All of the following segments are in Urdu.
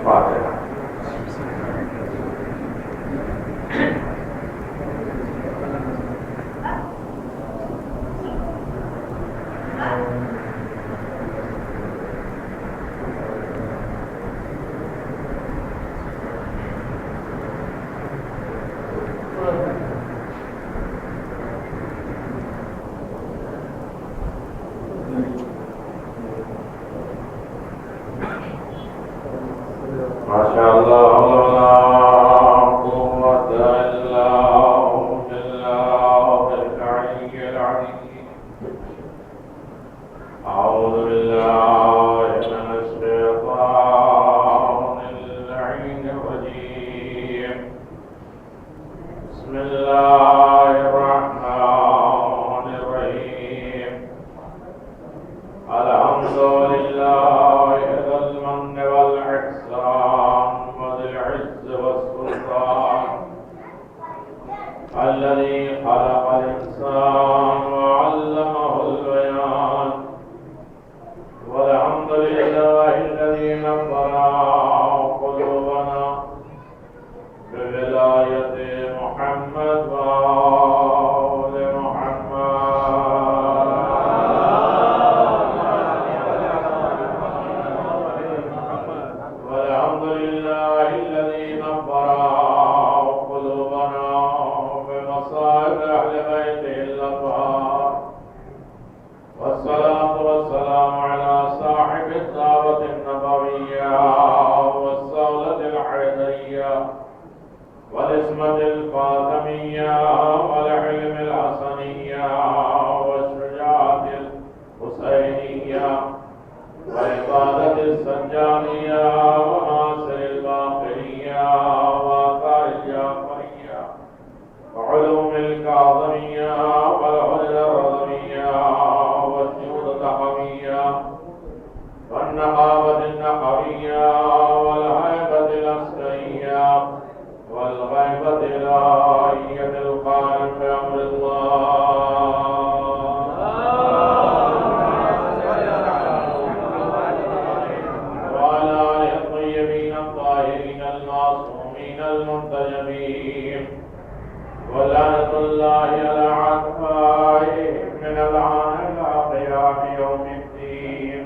فاتحہ۔ ماشاء اللہ لا قوة إلا بالله العلي العظيم۔ أعوذ بالله من الشيطان اللعين الرجيم۔ بسم الله الرحمن الرحيم۔ الحمد لله ذي المن والإحسان وذي العز والسلطان الذي خلق الإنسان وعلمه البيان، والحمد لله الذي نور قلوبنا بولاية محمد وآل محمد، والحمد لله الذي نور قلوبنا بمصائب أهل بيته الأطهار، والصلاة والسلام على صاحب الدعوة النبوية والصولة الحيدرية والعصمة الفاطمية والحلم الحسنية والشجاعة الحسينية وعبادة السجانية وناصر الباقرية وآثار الجعفرية وعلوم الكاظمية والعلل الرضمية والجود التحمية والنقابة النقبية والهيبة الأسرية والغيبة الإلهية القائم بأمر الله، وعلى آله الطيبين الطاهرين المعصومين المنتجبين، ولعنة الله على أعدائهم من الآن إلى قيام يوم الدين،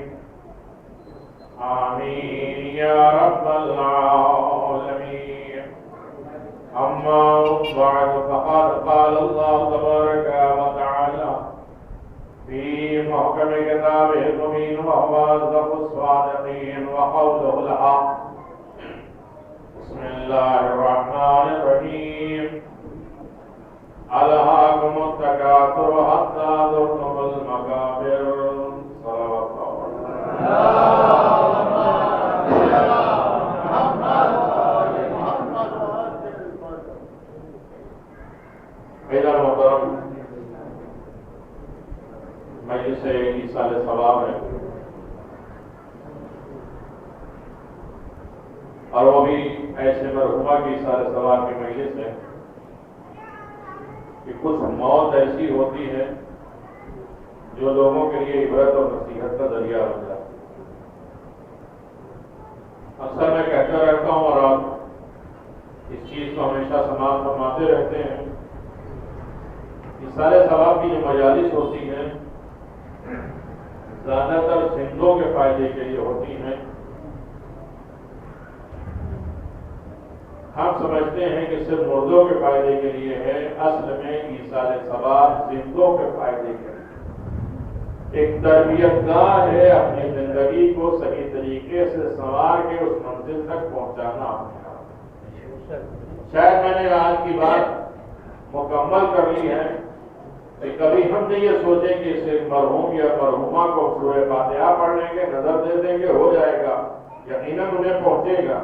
آمين يا رب العالمين۔ أما بعد، فقد قال الله تبارك وتعالى في محكم كتابه المبين وهو أصدق الصادقين وقوله الحق۔ بسم الله الرحمن الرحيم۔ ألهاكم التكاثر حتى زرتم المقابر، صلوات میرا محترم مجلس ایصال ثواب ہے، اور وہ بھی ایسے مرحومہ کی ایصال ثواب کی مجلس ہے کہ کچھ موت ایسی ہوتی ہے جو لوگوں کے لیے عبرت اور نصیحت کا ذریعہ بن جاتا ہے۔ اکثر میں کہتا رہتا ہوں اور آپ اس چیز کو ہمیشہ سماعت فرماتے رہتے ہیں، ایصال ثواب کی جو مجالس ہوتی ہیں زیادہ تر زندوں کے فائدے کے لیے ہوتی ہیں۔ ہم سمجھتے ہیں کہ صرف مردوں کے فائدے کے لیے ہے، اصل میں ایصال ثواب زندوں کے فائدے کے لیے ایک تربیت گاہ ہے، اپنی زندگی کو صحیح طریقے سے سنوار کے اس منزل تک پہنچانا۔ شاید میں نے آج کی بات مکمل کر لی ہے کہ کبھی ہم نے یہ سوچیں کہ صرف مرحوم یا مرحومہ کو سورہ فاتحہ پڑھ لیں گے، نظر دے دیں گے، ہو جائے گا، یقیناً انہیں پہنچے گا،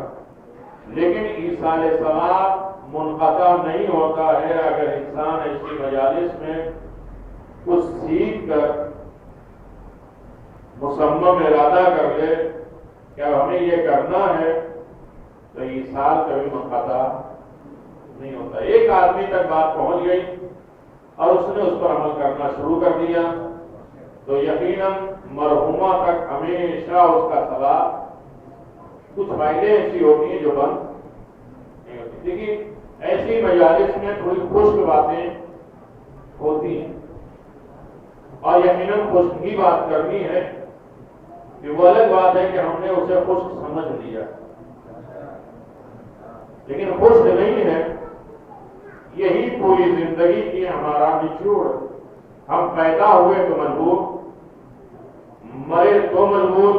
لیکن ایصال ثواب منقطع نہیں ہوتا ہے اگر انسان ایسی مجالس میں کچھ سیکھ کر مصمم ارادہ کر لے کہ اب ہمیں یہ کرنا ہے، تو ایصال کبھی منقطع نہیں ہوتا۔ ایک آدمی تک بات پہنچ گئی اور اس نے اس پر عمل کرنا شروع کر دیا تو یقیناً مرحومہ تک ہمیشہ اس کا ثواب کچھ فائدے ایسی ہوتی ہیں جو بند نہیں ہوتی. دیکھیے ایسی مجالس میں تھوڑی خشک باتیں ہوتی ہیں اور یقیناً خشک کی بات کرنی ہے کہ وہ الگ بات ہے کہ ہم نے اسے خشک سمجھ لیا لیکن خشک نہیں ہے. یہی پوری زندگی کی ہمارا نچوڑ. ہم پیدا ہوئے تو مجبور, مرے تو مجبور.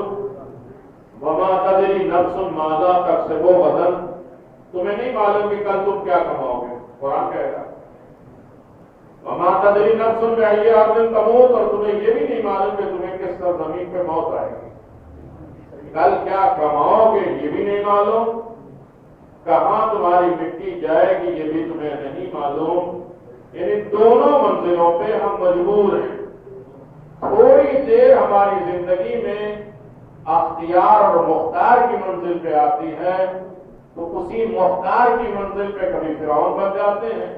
وما تدری نفس ماذا تکسب غدا. تمہیں نہیں معلوم کہ کل تم کیا کماؤ گے. قرآن کہے گا وما تدری نفس بأي أرض تموت. اور تمہیں یہ بھی نہیں معلوم کہ تمہیں کس سرزمین پہ موت آئے گی. کل کیا کماؤ گے یہ بھی نہیں معلوم. کہاں تمہاری مٹی جائے گی یہ بھی تمہیں نہیں معلوم. یعنی دونوں منزلوں پہ ہم مجبور ہیں. تھوڑی دیر ہماری زندگی میں اختیار اور مختار کی منزل پہ آتی ہے تو اسی مختار کی منزل پہ کبھی فرعون بن جاتے ہیں,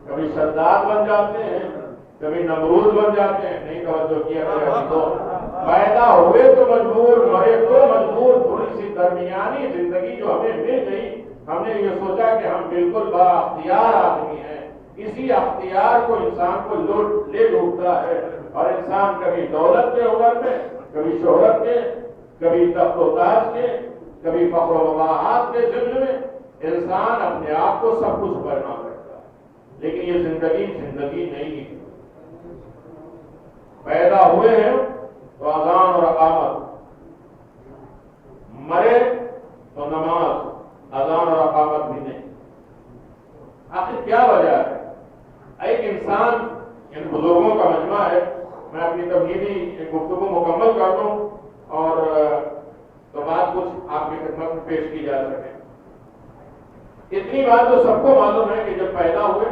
کبھی شداد بن جاتے ہیں, کبھی نمرود بن جاتے ہیں. نہیں توجہ کیا تو پیدا ہوئے تو مجبور, مرے تو مجبور. تھوڑی سی درمیانی زندگی جو ہمیں مل گئی, ہم نے یہ سوچا کہ ہم بالکل با اختیار آدمی ہیں. اسی اختیار کو انسان کو لے ڈوبتا ہے اور انسان کبھی دولت کے عمر میں, کبھی شہرت کے, کبھی تخت و تاج کے, کبھی فخر و مباحات کے ذمے میں انسان اپنے آپ کو سب کچھ کرنا پڑتا ہے. لیکن یہ زندگی نہیں ہے. پیدا ہوئے ہیں تو اذان اور اقامت, مرے تو نماز, اذان اور اقامت بھی نہیں. آخر کیا وجہ ہے؟ ایک انسان ان بزرگوں کا مجمع ہے. میں اپنی تمہیدی گفتگو مکمل کر دوں اور تو بات کچھ آپ کی خدمت میں پیش کی جا سکے. اتنی بات تو سب کو معلوم ہے کہ جب پیدا ہوئے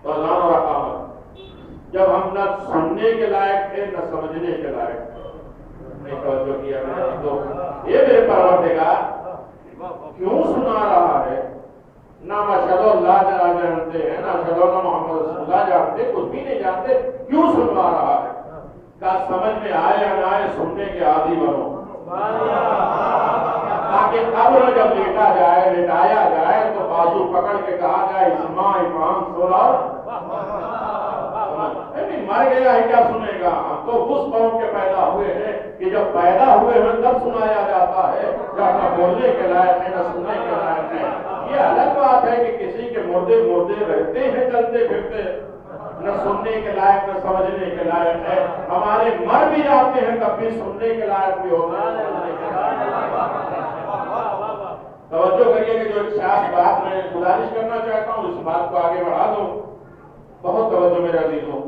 تو اذان اور اقامت, جب ہم نہ سننے کے لائق تھے نہ سمجھنے کے لائق تھے. نہیں توجہ کیا میں نے تو یہ میرے پروردگار کیوں سنا رہا ہے؟ نہ اشہد اللہ جانتے ہیں, نہ اشہد اللہ محمد رسول اللہ جانتے, کچھ بھی نہیں جانتے. کیوں سنوا رہا ہے؟ کا سمجھ میں آئے یا نہ آئے سننے کے عادی بنو, تاکہ قبر جب لٹایا جائے تو بازو پکڑ کے کہا جائے اسماء امام سولہ. مر گیا ہے کیا سنے گا؟ ہم تو اس قوم کے پیدا ہوئے ہیں کہ جب پیدا ہوئے ہیں تب سنایا جاتا ہے, جب نہ بولنے کے لائق ہے نہ سننے کے لائق ہے. یہ الگ بات ہے کہ کسی کے مردے رہتے ہیں چلتے پھرتے, نہ سننے کے لائق نہ سمجھنے کے لائق ہے. ہمارے مر بھی جاتے ہیں تب بھی سننے کے لائق بھی ہوتا ہے. توجہ کریے کہ جو ایک خاص بات میں گزارش کرنا چاہتا ہوں, اس بات کو آگے بڑھا دوں. بہت توجہ میرے عزیزوں.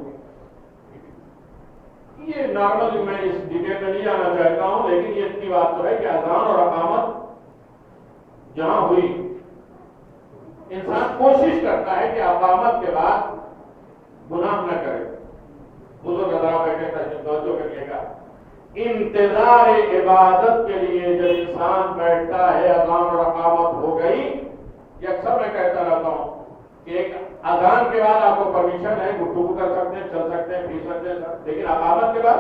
یہ نارمل میں اس ڈیٹیل میں نہیں جانا چاہتا ہوں, لیکن یہ اتنی بات تو ہے کہ اذان اور اقامت جہاں ہوئی, انسان کوشش کرتا ہے کہ اقامت کے بعد گناہ نہ کرے. بزرگ حضرات بیٹھے تھے, توجہ کریے گا. انتظار عبادت کے لیے جب انسان بیٹھتا ہے, اذان اور اقامت ہو گئی. یہ اکثر میں کہتا رہتا ہوں کہ ایک اذان کے بعد آپ کو پرمیشن ہے, گفتگو کر سکتے ہیں, چل سکتے ہیں, پی سکتے ہیں, لیکن اقامت کے بعد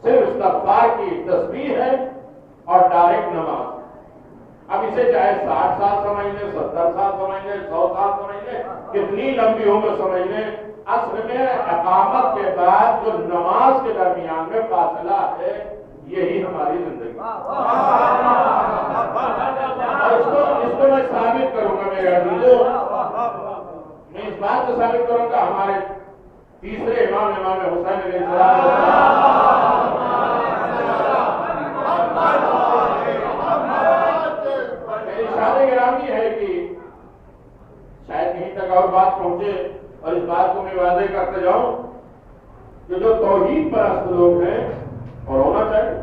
صرف استغفار کی تسبیح ہے اور ڈائریکٹ نماز. اب اسے چاہے 60 سال سمجھ لیں, 70 سال سمجھ لیں, 100 سال سمجھ لیں, کتنی لمبی عمر سمجھ لیں, اصل میں اقامت کے بعد جو نماز کے درمیان میں فاصلہ ہے یہی ہماری زندگی. اور اس کو میں ثابت کروں گا میرے عزیزوں. میں اس بات کو ثابت کروں گا ہمارے تیسرے امام حسین علیہ السلام. میری اشارے گرامی ہے کہ شاید کہیں تک اور بات پہنچے, اور اس بات کو میں واضح کرتے جاؤں کہ جو توحید پرست لوگ ہیں, اور ہونا چاہیے,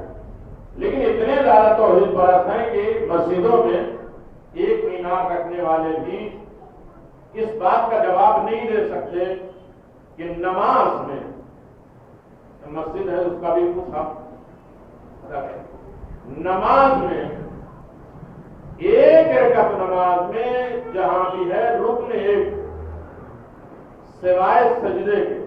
لیکن اتنے زیادہ توحید پرست ہیں کہ مسجدوں میں ایک مینار رکھنے والے بھی اس بات کا جواب نہیں دے سکتے کہ نماز میں, مسجد ہے اس کا بھی کچھ حق رکھے, نماز میں ایک رکعت نماز میں جہاں بھی ہے رکن ایک سوائے سجدے کے,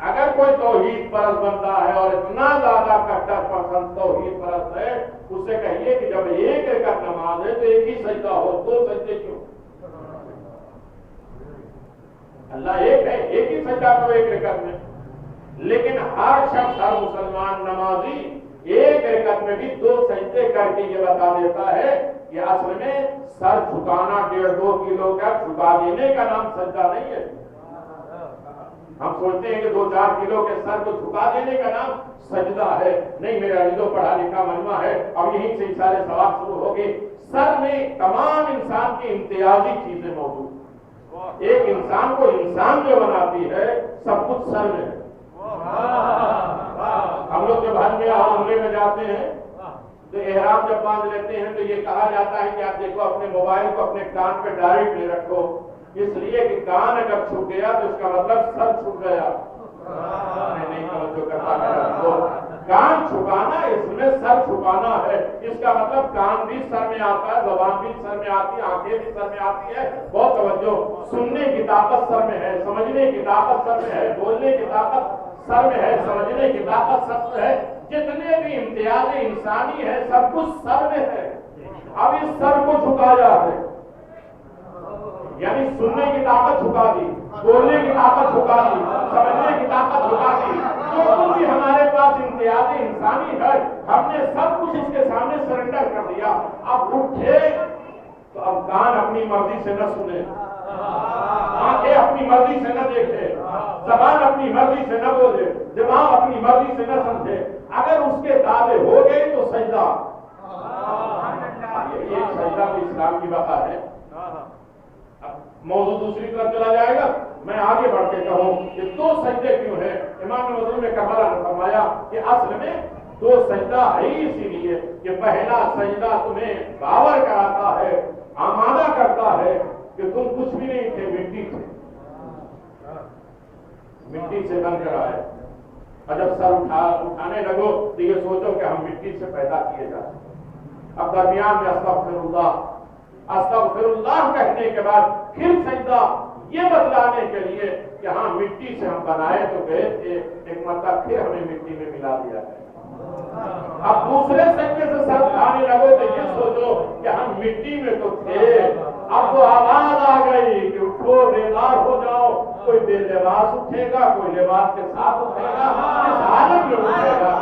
اگر کوئی توحید پرست بنتا ہے اور اتنا زیادہ کٹر پسند توحید پرست ہے, اس سے کہیے کہ جب ایک رکعت نماز ہے تو ایک ہی سجدہ ہو، دو سجدے کیوں؟ اللہ ایک ہے، ایک ہی سجدہ کرو ایک رکعت میں. لیکن ہر شخص، ہر مسلمان نمازی ایک رکعت میں بھی دو سجدے کر کے یہ بتا دیتا ہے کہ اصل میں سر جھکانا 1.5-2 کلو کا جھکا دینے کا نام سجدہ نہیں ہے. ہم سوچتے ہیں کہ 2-4 کلو کے سر کو جھکا دینے کا نام سجدہ ہے. نہیں، میرا عزیزو پڑھا لکھا مجمع ہے، اب یہیں سے سارے سوال شروع ہو گئے. سر میں تمام انسان کی امتیازی چیزیں موجود ہیں. ایک انسان کو انسان جو بناتی ہے سب کچھ سر میں ہے. ہم لوگ جب حج میں اور عمرے میں جاتے ہیں تو احرام جب باندھ لیتے ہیں تو یہ کہا جاتا ہے کہ آپ دیکھو اپنے موبائل کو اپنے کان پہ ڈائریکٹ نہیں رکھو، اس لیے کہ کان اگر چھپ گیا تو اس کا مطلب سر چھپ گیا. نہیں توجہ کرتا میرا تو کان چھپانا، اس میں سر چھپانا ہے. اس کا مطلب کان بھی سر میں آتا ہے، زبان بھی سر میں آتی ہے، آنکھیں بھی سر میں آتی ہے. بہت توجہ، سننے کی طاقت سر میں ہے، سمجھنے کی طاقت سر میں ہے، بولنے کی طاقت سر میں ہے، سمجھنے کی طاقت سر میں ہے. جتنے بھی امتیاز انسانی ہے سب کچھ سر میں ہے. اب اس سر کو جھکایا ہے، یعنی سننے کی طاقت جھکا دی، بولنے کی طاقت جھکا دی، سمجھنے کی طاقت جھکا دی. جو کچھ بھی ہمارے پاس امتیاز انسانی ہے ہم نے سب کچھ اس کے سامنے سرنڈر کر دیا. اب اٹھے تو اب کان اپنی مرضی سے نہ سنے، آنکھیں اپنی مرضی سے نہ دیکھے، زبان اپنی مرضی سے نہ بولے، دماغ اپنی مرضی سے نہ سمجھے. اگر اس کے تابع ہو گئے تو سجدہ. یہ سجدہ بھی اسلام کی بقا ہے. موضوع دوسری طرف چلا جائے گا. میں آگے بڑھ کے کہوں کہ دو سجدے کیوں ہیں. امام مظلوم کربلا نے فرمایا کہ اصل میں دو سجدہ ہے اسی لیے کہ پہلا سجدہ تمہیں باور کراتا ہے، آمادہ کرتا ہے کہ تم کچھ بھی نہیں تھے، مٹی تھے، مٹی سے بن کر آئے. اور جب سر اٹھانے لگو تو یہ سوچو کہ ہم مٹی سے پیدا کیے جاتے ہیں. اب درمیان میں استغفر اللہ کہنے کے بعد پھر سجدہ یہ بتلانے کے لیے کہ ہاں مٹی سے ہم بنائے تو گئے تھے، ایک مرتبہ پھر ہمیں مٹی میں ملا دیا ہے. اب دوسرے سجدے سے سر اٹھانے لگو تو یہ سوچو کہ ہم مٹی میں تو تھے. اب وہ آواز آ گئی کہ اٹھو، بیدار ہو جاؤ. کوئی بے لباس اٹھے گا، کوئی لباس کے ساتھ اٹھے گا، اس حالت میں اٹھے گا.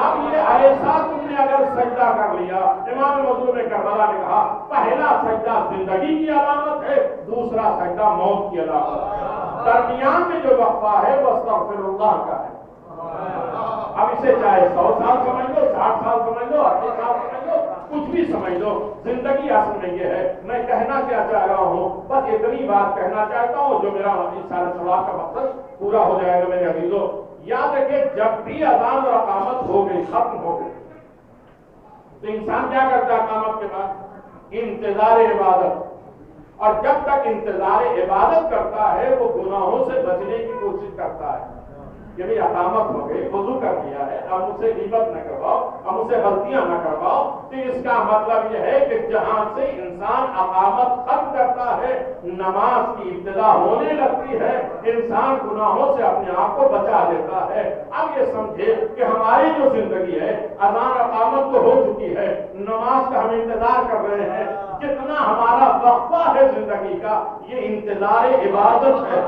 اب یہ ایسا تم نے اگر سجدہ کر لیا، امام مظلوم کربلا نے کہا پہلا سجدہ زندگی کی علامت ہے، دوسرا سجدہ موت کی علامت ہے. درمیان میں جو وقفہ ہے وہ استغفر اللہ کا ہے. اب اسے چاہے 100 سال سمجھ لو، 60 سال سمجھ لو، 80 سال سمجھ لو، کچھ بھی سمجھ لو، زندگی اصل میں یہ ہے. میں کہنا کیا چاہ رہا ہوں، بس اتنی بات کہنا چاہتا ہوں جو میرا اس سارے سوال کا مقصد پورا ہو جائے گا. میرے عزیزو یاد رکھیں، جب بھی اذان اور اقامت ہو گئی، ختم ہو گئی، تو انسان کیا کرتا ہے اقامت کے بعد؟ انتظار عبادت. اور جب تک انتظار عبادت کرتا ہے وہ گناہوں سے بچنے کی کوشش کرتا ہے کہ بھئی اقامت ہو گئی، وضو کر لیا ہے، اب مجھ سے غیبت نہ کرواؤ، اب مجھ سے غلطیاں نہ کرواؤ. تو اس کا مطلب یہ ہے کہ جہاں سے انسان اقامت ختم کرتا ہے، نماز کی ابتدا ہونے لگتی ہے، انسان گناہوں سے اپنے آپ کو بچا لیتا ہے. اب یہ سمجھے کہ ہماری جو زندگی ہے، اذان اقامت تو ہو چکی ہے، نماز کا ہم انتظار کر رہے ہیں. جتنا ہمارا وقفہ ہے زندگی کا، یہ انتظار عبادت ہے.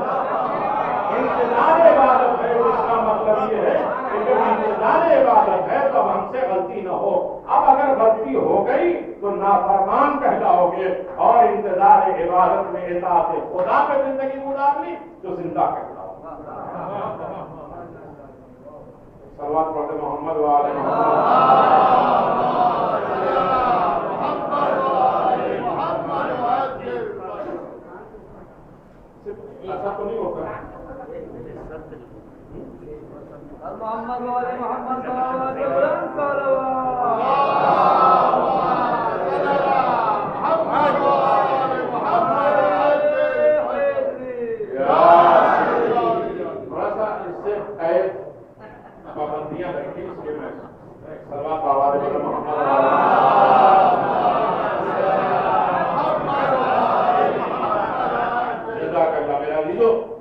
انتظار عبادت ہے. اس کا مطلب یہ ہے کہ جب انتظار عبادت ہے تو ہم سے غلطی نہ ہو. اب اگر غلطی ہو گئی تو نافرمان کہلاؤ گے، اور انتظار عبادت میں اطاعت خدا پہ زندگی گزار لی تو زندہ کہلاؤ. صلوات پڑھتے محمد وآل محمد. ایسا تو نہیں ہوتا محمد والے محمد صلوات. تھوڑا سا اس سے قید پابندیاں رکھی اس کے میں صلوات آواز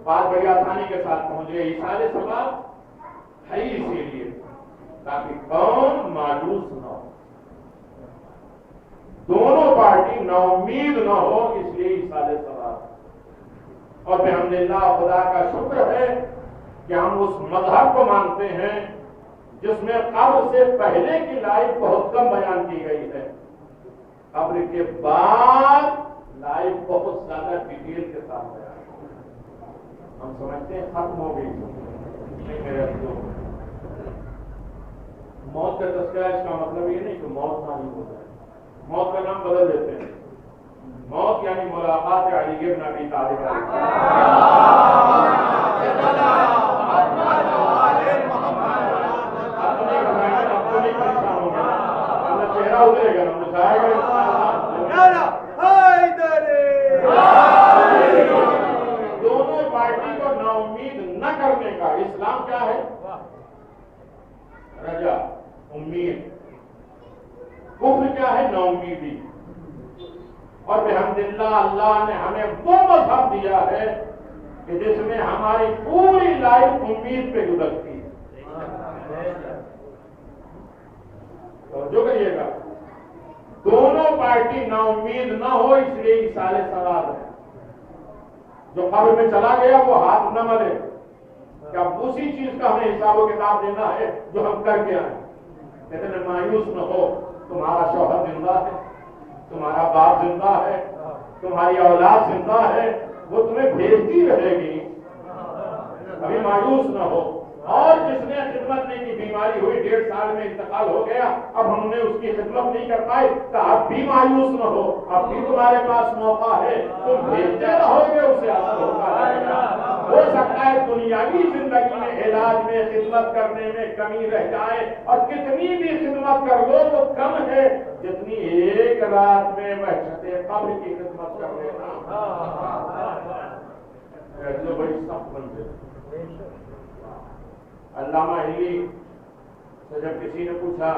بات بڑی آسانی کے ساتھ پہنچ گئے. سارے سوال ہے اسی لیے تاکہ قوم مایوس نہ ہو. دونوں پارٹی ناامید نہ ہو، اس لیے ایصال ثواب۔ اور بحمداللہ خدا کا شکر ہے کہ ہم اس مذہب کو مانتے ہیں جس میں قبر سے پہلے کی لائف بہت کم بیان کی گئی ہے، قبر کے بعد لائف بہت زیادہ ڈیٹیل کے ساتھ بیان کی۔ ہم سمجھتے ہیں ختم ہو گئی، نہیں میرے دوست، موت کا تذکرہ اس کا مطلب یہ نہیں کہ موت نہ ہی ہو جائے، موت کا نام بدل دیتے ہیں، موت یعنی ملاقات علی بن ابی طالب چہرہ اترے گا نا، مسائے گا، دونوں پارٹی کو نا امید نہ کرنے کا اسلام کیا ہے؟ رجا، امید۔ کفر کیا ہے؟ نا امیدی۔ اور بحمداللہ اللہ نے ہمیں وہ مذہب دیا ہے کہ جس میں ہماری پوری لائف امید پہ گزرتی ہے۔ توجہ کریے گا، دونوں پارٹی نا امید نہ ہو، اس لیے ایصال ثواب ہے۔ جو قبر میں چلا گیا وہ ہاتھ نہ ملے کہ اب اسی چیز کا ہمیں حساب و کتاب دینا ہے جو ہم کر کے آئے۔ اتنے مایوس نہ ہو، تمہارا شوہر زندہ ہے، تمہارا باپ زندہ ہے، تمہاری اولاد زندہ ہے، وہ تمہیں بھیجتی رہے گی، ابھی مایوس نہ ہو۔ اور جس نے خدمت نہیں کی، بیماری ہوئی، 1.5 سال میں انتقال ہو گیا، اب ہم نے اس کی خدمت نہیں کر پائے، تو اب بھی مایوس نہ ہو، اب بھی تمہارے پاس موقع ہے، تم بھیجتے رہو گے، اسے اثر ہوتا رہے گا۔ ہو سکتا ہے دنیاوی زندگی میں علاج میں خدمت کرنے میں کمی رہ جائے، اور کتنی بھی خدمت کر لو تو کم ہے جتنی ایک رات میں وحشت قبر کی خدمت کر لینا، ایسے بڑی سخت منزل۔ علامہ ہلی سے جب کسی نے پوچھا،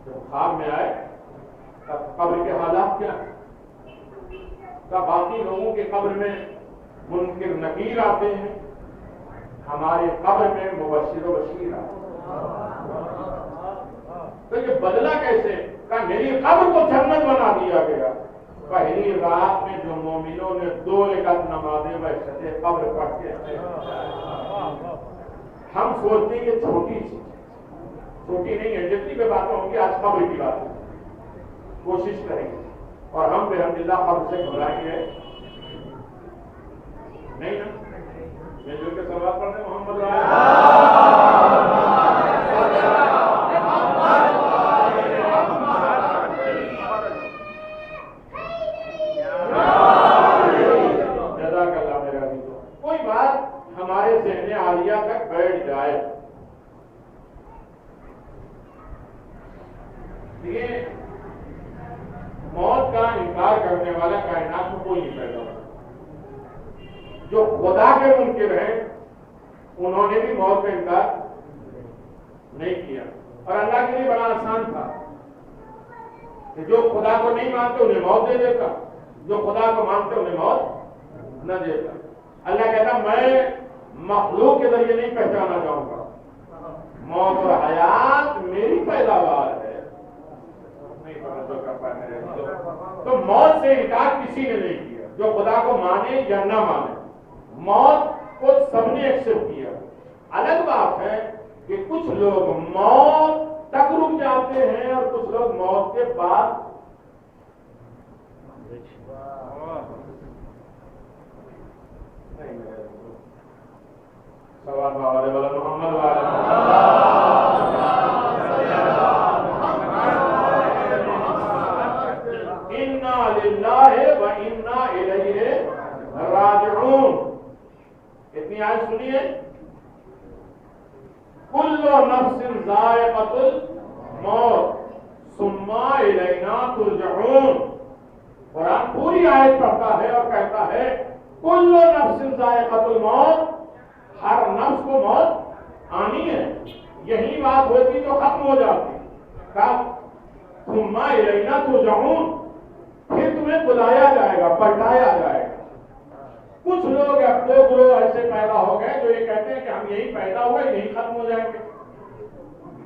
جب خواب میں آئے تب قبر کے حالات کیا ہیں؟ تب باقی لوگوں کے قبر میں منکر نکیر آتے ہیں، ہمارے قبر میں مبشر و بشیر آتے ہیں۔ تو یہ بدلا کیسے؟ کہ میری قبر کو جنت بنا دیا گیا۔ پہلی رات میں جو مومنوں نے 2 رکعت نمازیں وحشت قبر پڑھتے ہیں، ہم سوچتے ہیں یہ چھوٹی چیز، چھوٹی نہیں ہے، جتنی بھی باتیں ہوں گی آج قبر کی بات ہے، کوشش کریں گے، اور ہم بحمداللہ قبر سے گھبرائیں گے نہیں نا؟ میں جو کہ سوال پڑھتے ہیں محمد ہمارے ذہن عالیہ تک بیٹھ جائے، یہ موت کا انکار کرنے والا کائنات میں کوئی نہیں پیدا ہوا۔ جو خدا کے منکر ہیں انہوں نے بھی موت کا انکار نہیں کیا، اور اللہ کے لیے بڑا آسان تھا کہ جو خدا کو نہیں مانتے انہیں موت دے دیتا، جو خدا کو مانتے انہیں موت نہ دیتا۔ اللہ کہتا میں مخلوق کے ذریعے نہیں پہچانا چاہوں گا، موت اور حیات میری پیداوار ہے، نہیں توجہ کر پائے۔ تو موت سے انکار کسی نے نہیں کیا، جو خدا کو مانے یا نہ مانے، موت کو سب نے ایکسپٹ کیا۔ الگ بات ہے کہ کچھ لوگ موت تک رک جاتے ہیں اور کچھ لوگ موت کے بعد سوال والے والا محمد انا للہ و انا الیہ راجعون۔ اتنی آیت سنیے، کل نفس ذائقۃ الموت ثم الینا ترجعون۔ قرآن پوری آیت پڑھتا ہے اور کہتا ہے کل نفس ذائقۃ الموت، ہر نفس کو موت آنی ہے۔ یہی بات ہوتی تو ختم ہو جاتی، کب؟ ثم الینا ترجعون، پھر تمہیں بلایا جائے گا، پلٹایا جائے گا۔ کچھ لوگ اب 2 گروہ ایسے پیدا ہو گئے جو یہ کہتے ہیں کہ ہم یہی پیدا ہوئے یہی ختم ہو جائیں گے،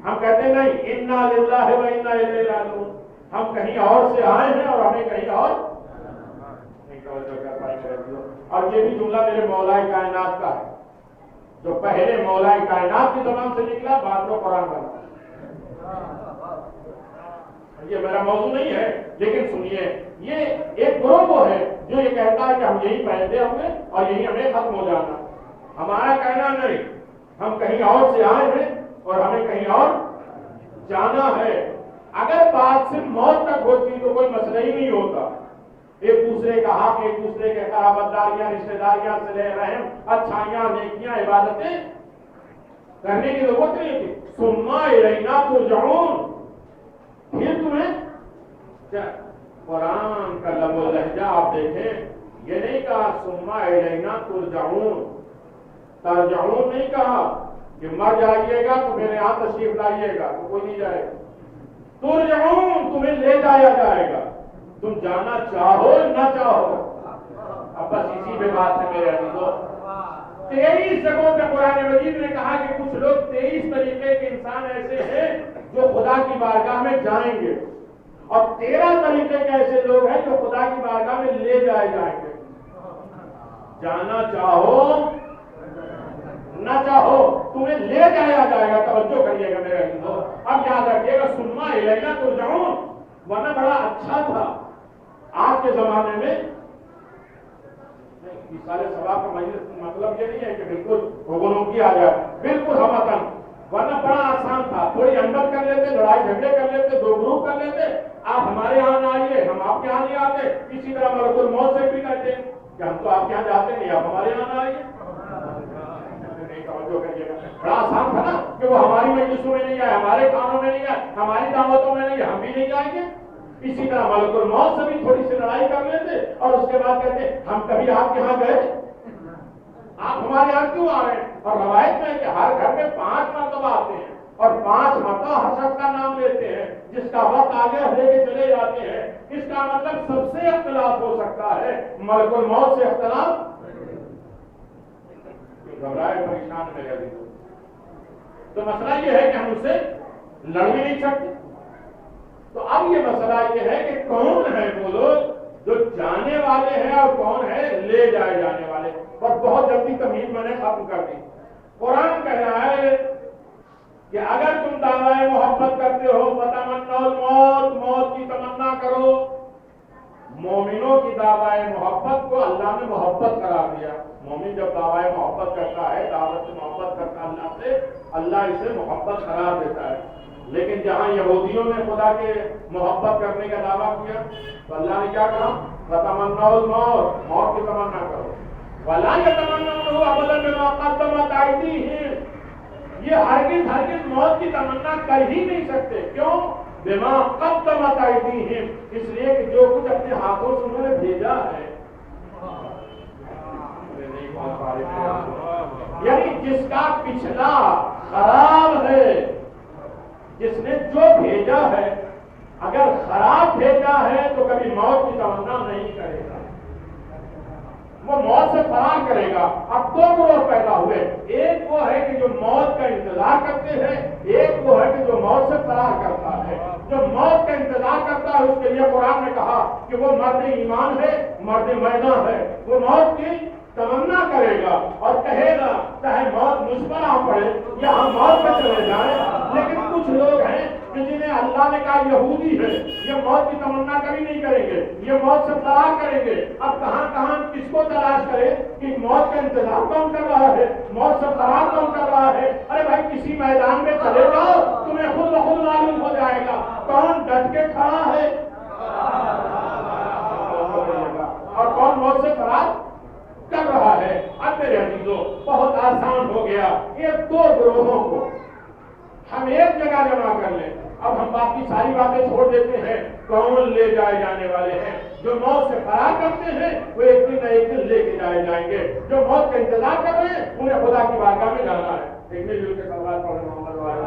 ہم کہتے ہیں نہیں انا للہ و انا الیہ راجعون، ہم کہیں اور سے آئے ہیں اور ہمیں کہیں اور نہیں توجہ کر پائیں گے۔ اور یہ بھی جملہ میرے مولا کائنات کا ہے، جو پہلے مولا کائنات کی زبان سے نکلا بعد میں قرآن بنا۔ یہ میرا موضوع نہیں ہے، لیکن سنیے، یہ ایک گروہ ہے جو یہ کہتا ہے کہ ہم یہی پہنتے ہوں گے اور یہی ہمیں ختم ہو جانا۔ ہمارا کہنا نہیں، ہم کہیں اور سے آئے ہیں اور ہمیں کہیں اور جانا ہے۔ اگر بات صرف موت تک ہوتی تو کوئی مسئلہ ہی نہیں ہوتا، ایک دوسرے کا حق، ایک دوسرے کے قرابت داریاں، رشتہ داریاں، صلہ رحم، اچھائیاں، نیکیاں، عبادتیں کرنے کی ضرورت نہیں تھی۔ ثم الینا ترجعون، پھر تمہیں قرآن کا لب و لہجہ آپ دیکھیں، یہ نہیں کہا ثم الینا ترجعون، ترجعون نہیں کہا کہ مر جائیے گا تو میرے یہاں تشریف لائیے گا، تو کوئی نہیں جائے گا۔ ترجعون، تمہیں لے جایا جائے گا، تم جانا چاہو نہ چاہو۔ اب بس اسی پہ بات ہے میرے عزیزو۔ 23 جگہوں پہ قرآن مجید نے کہا کہ کچھ لوگ 23 طریقے کے انسان ایسے ہیں جو خدا کی بارگاہ میں جائیں گے، اور 13 طریقے کے ایسے لوگ ہیں جو خدا کی بارگاہ میں لے جائے جائیں گے۔ جانا چاہو نہ چاہو تمہیں لے جایا جائے گا۔ توجہ کریے گا میرے عزیزو، اب یاد رکھیے گا ثم الینا ترجعون، ورنہ بڑا اچھا تھا آج کے زمانے میں سارے ثواب کا مطلب یہ نہیں ہے کہ بالکل حکموں کی آ جائے، بالکل ہمتن، ورنہ بڑا آسان تھا، تھوڑی انڈر کر لیتے، لڑائی جھگڑے کر لیتے، دو گروپ کر لیتے، آپ ہمارے یہاں نہ آئیے، ہم آپ کے یہاں نہیں آتے، اسی طرح ملک الموت سے بھی کہتے ہیں کہ ہم تو آپ کے یہاں جاتے نہیں، آپ ہمارے یہاں نہ آئیے۔ بڑا آسان تھا نا کہ وہ ہماری مجلسوں میں نہیں آئے، ہمارے کھانوں میں نہیں آئے، ہماری دعوتوں میں نہیں، ہم بھی نہیں جائیں گے۔ اسی طرح ملک الموت سے بھی تھوڑی سی لڑائی کر لیتے اور اس کے بعد کہتے ہم کبھی آپ کے یہاں گئے، آپ ہمارے یہاں کیوں آ رہے ہیں؟ اور روایت میں ہے کہ ہر گھر میں 5 مرتبہ آتے ہیں اور 5 مرتبہ ہر شخص کا نام لیتے ہیں، جس کا وقت آگے لے کے چلے جاتے ہیں۔ اس کا مطلب سب سے اختلاف ہو سکتا ہے، ملک الموت سے اختلاف گھبرائے پریشان میں رہ۔ تو مسئلہ یہ ہے کہ ہم اس سے لڑ بھی نہیں سکتے۔ تو اب یہ مسئلہ یہ ہے کہ کون ہے وہ لوگ جو جانے والے ہیں اور کون ہے لے جائے جانے والے، اور بہت جلدی تمہید میں نے ختم کر دی۔ قرآن کہہ رہا ہے کہ اگر تم دعوی محبت کرتے ہو فتمنوا الموت، موت کی تمنا کرو۔ مومنوں کی دعوی محبت کو اللہ نے محبت قرار دیا۔ مومن جب دعوی محبت کرتا ہے، دعوت سے محبت کرتا ہے اللہ سے، اللہ اسے محبت قرار دیتا ہے۔ لیکن جہاں یہودیوں نے خدا کے محبت کرنے کا دعویٰ کیا تو اللہ نے کیا کہا؟ فتمنوا الموت، موت کی تمنا کرو۔ وَلَا يَتَمَنَّوْنَهُ أَبَدًا بِمَا قَدَّمَتْ أَيْدِيهِمْ، یہ ہرگز موت کی تمنا کر ہی نہیں سکتے۔ کیوں؟ بِمَا قَدَّمَتْ أَيْدِيهِمْ، اس لیے کہ جو کچھ اپنے ہاتھوں سے انہوں نے بھیجا ہے، یعنی جس کا پچھلا خراب ہے، جس نے جو بھیجا ہے اگر خراب بھیجا ہے تو کبھی موت کی تمنا نہیں کرے گا، وہ موت سے فرار کرے گا۔ اب 2 گروہ پیدا ہوئے، ایک وہ ہے کہ جو موت کا انتظار کرتے ہیں، ایک وہ ہے کہ جو موت سے فرار کرتا ہے۔ جو موت کا انتظار کرتا ہے اس کے لیے قرآن نے کہا کہ وہ مرد ایمان ہے، مرد میدان ہے، وہ موت کی تمنا کرے گا اور کہے گا چاہے موت مجھ پر آ پڑے یا ہم موت پہ چلے جائیں۔ لیکن کچھ لوگ ہیں کہ جنہیں اللہ نے کہا یہودی ہے، یہ موت کی تمنا کبھی نہیں کریں گے، یہ موت سے فرار کریں گے۔ اب کہاں کہاں کس کو تلاش کرے کہ موت کا انتظار کون کر رہا ہے، موت سے فرار کون کر رہا ہے؟ ارے بھائی کسی میدان میں چلے جاؤ، تمہیں خود بخود معلوم ہو جائے گا کون ڈٹ کے کھڑا ہے اور کون موت سے فرار کر رہا ہے۔ اب میرے عزیزو بہت آسان ہو گیا، یہ 2 گروہوں کو ہم ایک جگہ جمع کر لیں۔ اب ہم باقی ساری باتیں چھوڑ دیتے ہیں، کون لے جائے جانے والے ہیں؟ جو موت سے فرار کرتے ہیں وہ ایک دن نہ ایک دن لے کے جائے جائیں گے، جو موت کا انتظار کر رہے ہیں انہیں خدا کی بارگاہ میں جانا ہے۔ ایک مل جل کے سوال پڑھیں محمد والے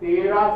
13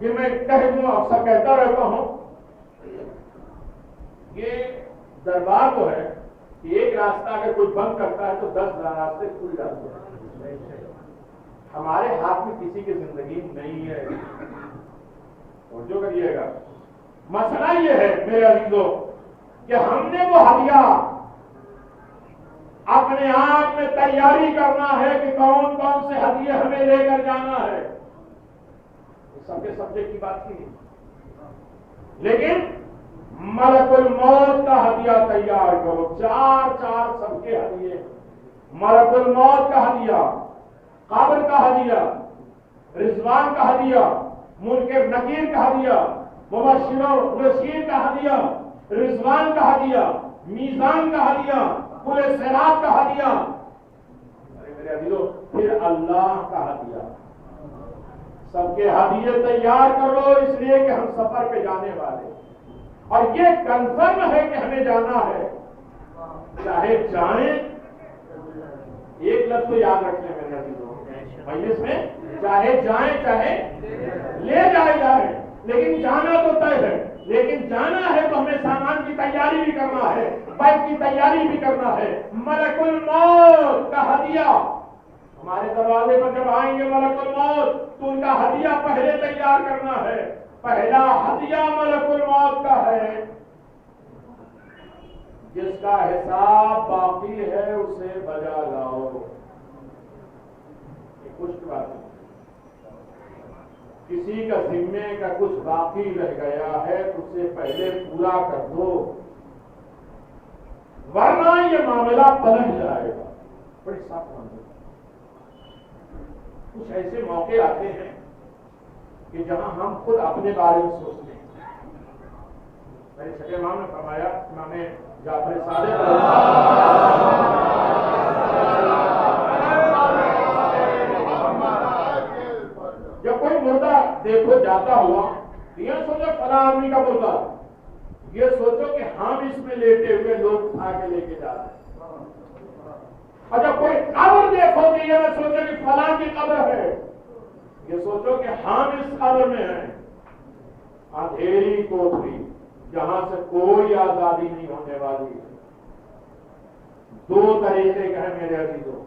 کہ میں کہہ دوں، اکثر کہتا رہتا ہوں، یہ دربار تو ہے کہ ایک راستہ اگر کوئی بند کرتا ہے تو 10 راستے کھل جاتے ہیں. ہمارے ہاتھ میں کسی کی زندگی نہیں ہے. اور جو کریے گا، مسئلہ یہ ہے میرے عزیزوں کہ ہم نے وہ ہدیہ اپنے آپ میں تیاری کرنا ہے کہ کون کون سے ہدیے ہمیں لے کر جانا ہے. سب کے سبجیکٹ کی بات کی، لیکن ملک الموت کا ہدیہ تیار کرو. 4 سب کے ہدیے، ملک الموت کا ہدیہ، قبر کا ہدیہ، رضوان کا ہدیہ، منکر نکیر کا ہدیہ، مبشر و بشیر کا ہدیہ، رضوان کا ہدیہ، میزان کا ہدیہ، پل صراط کا ہدیہ، میرے عزیزو پھر اللہ کا ہدیہ. سب کے ہدیے تیار کرو، اس لیے کہ ہم سفر پہ جانے والے، اور یہ کنفرم ہے کہ ہمیں جانا ہے. چاہے جائیں، ایک لفظ تو یاد رکھنے میرے عزیزو مجلس میں، چاہے جائیں چاہے لے جائیں، لیکن جانا تو طے ہے. لیکن جانا ہے تو ہمیں سامان کی تیاری بھی کرنا ہے، بائک کی تیاری بھی کرنا ہے. ملک الموت کا ہدیہ ہمارے دروازے پر جب آئیں گے ملک الموت، تو ان کا ہدیہ پہلے تیار کرنا ہے. پہلا ہدیہ ملک الموت کا ہے، جس کا حساب باقی ہے اسے بجا لاؤ. یہ کچھ بات نہیں، کسی کا ذمے کا کچھ باقی رہ گیا ہے تو اسے پہلے پورا کر دو، ورنہ یہ معاملہ پلٹ جائے گا. بڑی صاف معاملہ. کچھ ایسے موقع آتے ہیں کہ جہاں ہم خود اپنے بارے میں سوچتے ہیں. میرے چھٹے امام نے فرمایا، امام جعفر صادق جب کوئی مردہ دیکھو جاتا ہوا، یہ سوچو فلاں آدمی کا مردہ، یہ سوچو کہ ہم اس میں لیٹے ہوئے لوگ اٹھا کے لے کے جا رہے ہیں. اور جب کوئی قبر دیکھو کہ یہ نہ سوچو کہ فلاں کی قبر ہے، یہ سوچو کہ ہم اس قبر میں ہیں. اندھیری کوٹری جہاں سے کوئی آزادی نہیں ہونے والی. 2 طریقے کے ہیں میرے عزیزوں،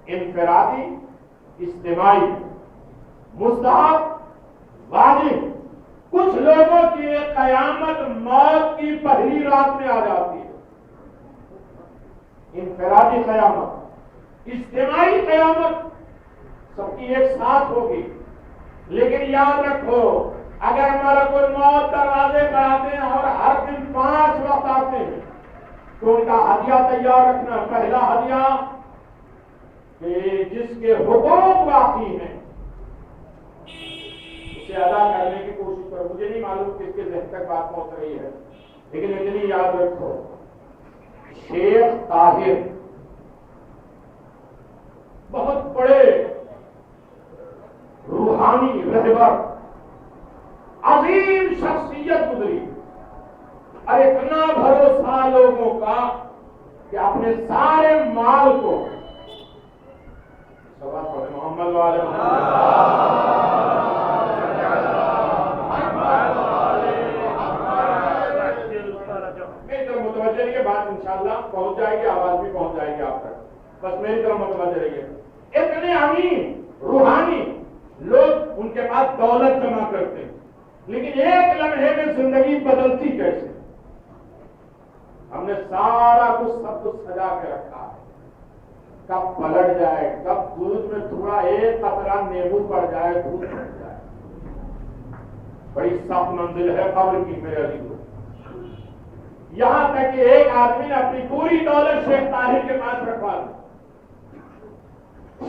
انفرادی، اجتماعی، مستحب، واجب. کچھ لوگوں کی قیامت موت کی پہلی رات میں آ جاتی ہے، انفرادی قیامت. اجتماعی قیامت سب کی ایک ساتھ ہوگی. لیکن یاد رکھو، اگر ملک الموت دروازے پر آتے ہیں اور ہر دن 5 وقت آتے ہیں تو ان کا ہدیہ تیار رکھنا. پہلا ہدیہ کہ جس کے حقوق باقی ہیں اسے ادا کرنے کی کوشش کرو. مجھے نہیں معلوم کس کے ذہن تک بات پہنچ رہی ہے، لیکن اتنی یاد رکھو، شیخ طاہر بہت بڑے روحانی رہبر، عظیم شخصیت گزری، اور اتنا بھروسہ لوگوں کا کہ اپنے سارے مال کو محمد والے متوجہ رہیے، بات انشاءاللہ پہنچ جائے گی، آواز بھی پہنچ جائے گی آپ تک، بس میری طرف متوجہ رہیے. اتنے امین روحانی لوگ ان کے پاس دولت جمع کرتے ہیں، لیکن ایک لمحے میں زندگی بدلتی کیسے؟ ہم نے سارا کچھ سب کچھ سجا کے رکھا ہے، کب پلٹ جائے، کب دودھ میں تھوڑا ایک قطرہ نیبو پڑ جائے، دودھ پھٹ جائے. بڑی سخت منزل ہے قبر کی میرے عزیزو. یہاں تک کہ ایک آدمی نے اپنی پوری دولت شیخ طاہر کے پاس رکھوا دی.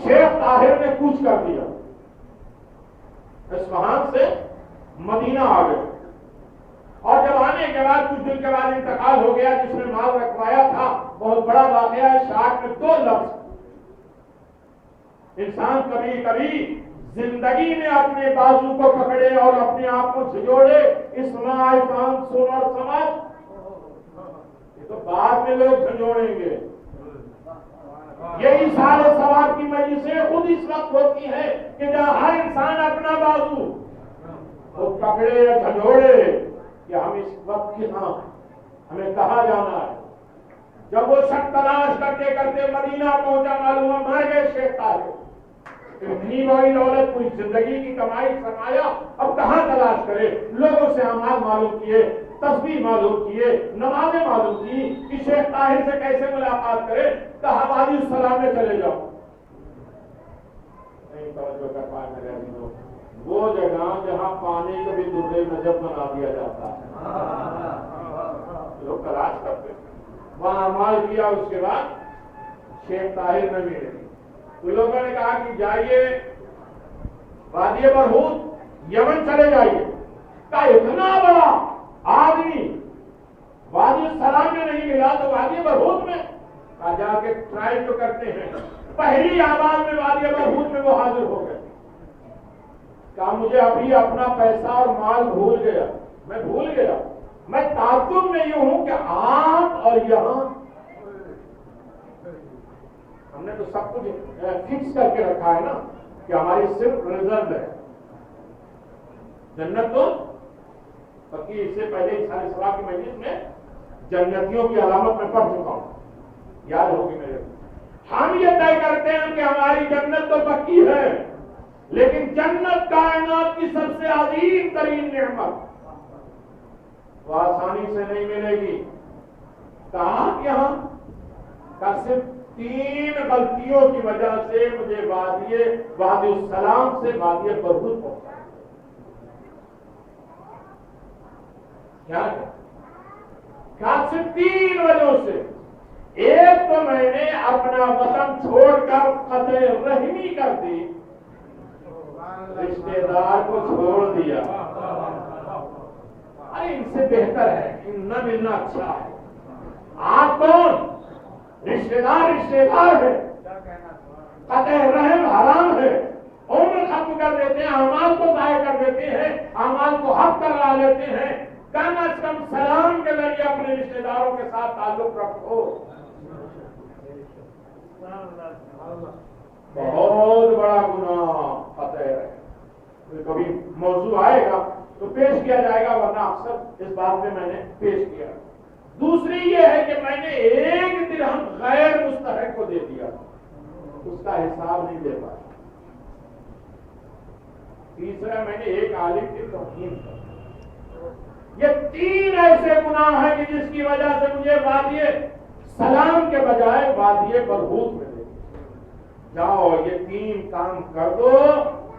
شیخ طاہر نے کوچ کر دیا، اصفہان سے مدینہ آ گئے، اور جب آنے کے بعد کچھ دن کے بعد انتقال ہو گیا. جس نے مال رکھوایا تھا، بہت بڑا واقعہ ہے. شاعر میں 2 لفظ. انسان کبھی کبھی زندگی میں اپنے بازو کو پکڑے اور اپنے آپ کو جھجوڑے، اسماء عرفان سمر سمجھ، یہ تو بعد میں لوگ جھجوڑیں گے. یہی سال ثواب کی مجلسیں خود اس وقت ہوتی ہے کہ جہاں ہر انسان اپنا بازو وہ پکڑے یا جھنجھوڑے کہ ہم اس وقت کہاں ہیں، ہمیں کہاں جانا ہے۔ جب وہ شخص تلاش کرتے کرتے مدینہ پہنچا، معلوم ہوا مر گئے شیخ طاہر۔ اتنی بڑی دولت، پوری زندگی کی کمائی سرمایہ، اب کہاں تلاش کرے؟ لوگوں سے اعمال معلوم کیے، تسبیح معلوم کیے، نمازیں معلوم کی کہ شیخ طاہر سے کیسے ملاقات کرے۔ کہا وادی السلام میں چلے جاؤ۔ نہیں توجہ کر پائے میرے عزیزوں، وہ جگہ جہاں پانی کو بھی درے نجب بنا دیا جاتا ہے، لوگ تلاش کرتے ہیں، وہاں اعمال کیا۔ اس کے بعد شیخ طاہر نے ملے، تو لوگوں نے کہا کہ جائیے وادی برہوت، یمن چلے جائیے۔ کہا اتنا بڑا آدمی وادی السلام میں نہیں ملا تو وادی برہوت میں؟ کہا جا کے ٹرائی تو کرتے ہیں۔ پہلی آواز میں وادی برہوت میں وہ حاضر ہو گئے۔ کہا مجھے ابھی اپنا پیسہ اور مال بھول گیا، میں بھول گیا، میں تعجب میں یوں ہوں کہ آپ اور یہاں ہم نے تو سب کچھ فکس کر کے رکھا ہے نا کہ ہماری صرف ریزرو ہے جنت تو پکی۔ اس سے پہلے سارے سوا کی مجلس میں جنتیوں کی علامت میں پڑھ چکا ہوں، یاد ہوگی میرے۔ ہم یہ طے کرتے ہیں کہ ہماری جنت تو پکی ہے، لیکن جنت کائنات کی سب سے عظیم ترین نعمت وہ آسانی سے نہیں ملے گی۔ کہاں یہاں کا صرف 3 غلطیوں کی وجہ سے مجھے وادی السلام سے وادی برہوت پہنچا۔ کیا ہے؟ کیا صرف 3 وجہوں سے۔ ایک تو میں نے اپنا وطن چھوڑ کر قطع رحمی کر دی، رشتے دار کو چھوڑ دیا۔ ارے ان سے بہتر ہے، ان نہ ملنا اچھا ہے۔ آپ کون؟ رشتے دار ہے، قطع رحم حرام ہے۔ عمر ختم کر دیتے ہیں، اعمال کو ضائع کر دیتے ہیں، اعمال کو حق کروا لیتے ہیں۔ کم از کم سلام کے ذریعے اپنے رشتے داروں کے ساتھ تعلق رکھو۔ بہت بڑا گناہ قطع رحم۔ کبھی موضوع آئے گا تو پیش کیا جائے گا، ورنہ اکثر اس بات میں نے پیش کیا۔ دوسری یہ ہے کہ میں نے 1 درہم غیر مستحق کو دے دیا، اس کا حساب نہیں دے پایا۔ تیسرا میں نے ایک عالم کی توہین کی۔ یہ 3 ایسے گناہ ہیں کہ جس کی وجہ سے مجھے وادی سلام کے بجائے وادی برہوت میں دے۔ جاؤ یہ 3 کام کر دو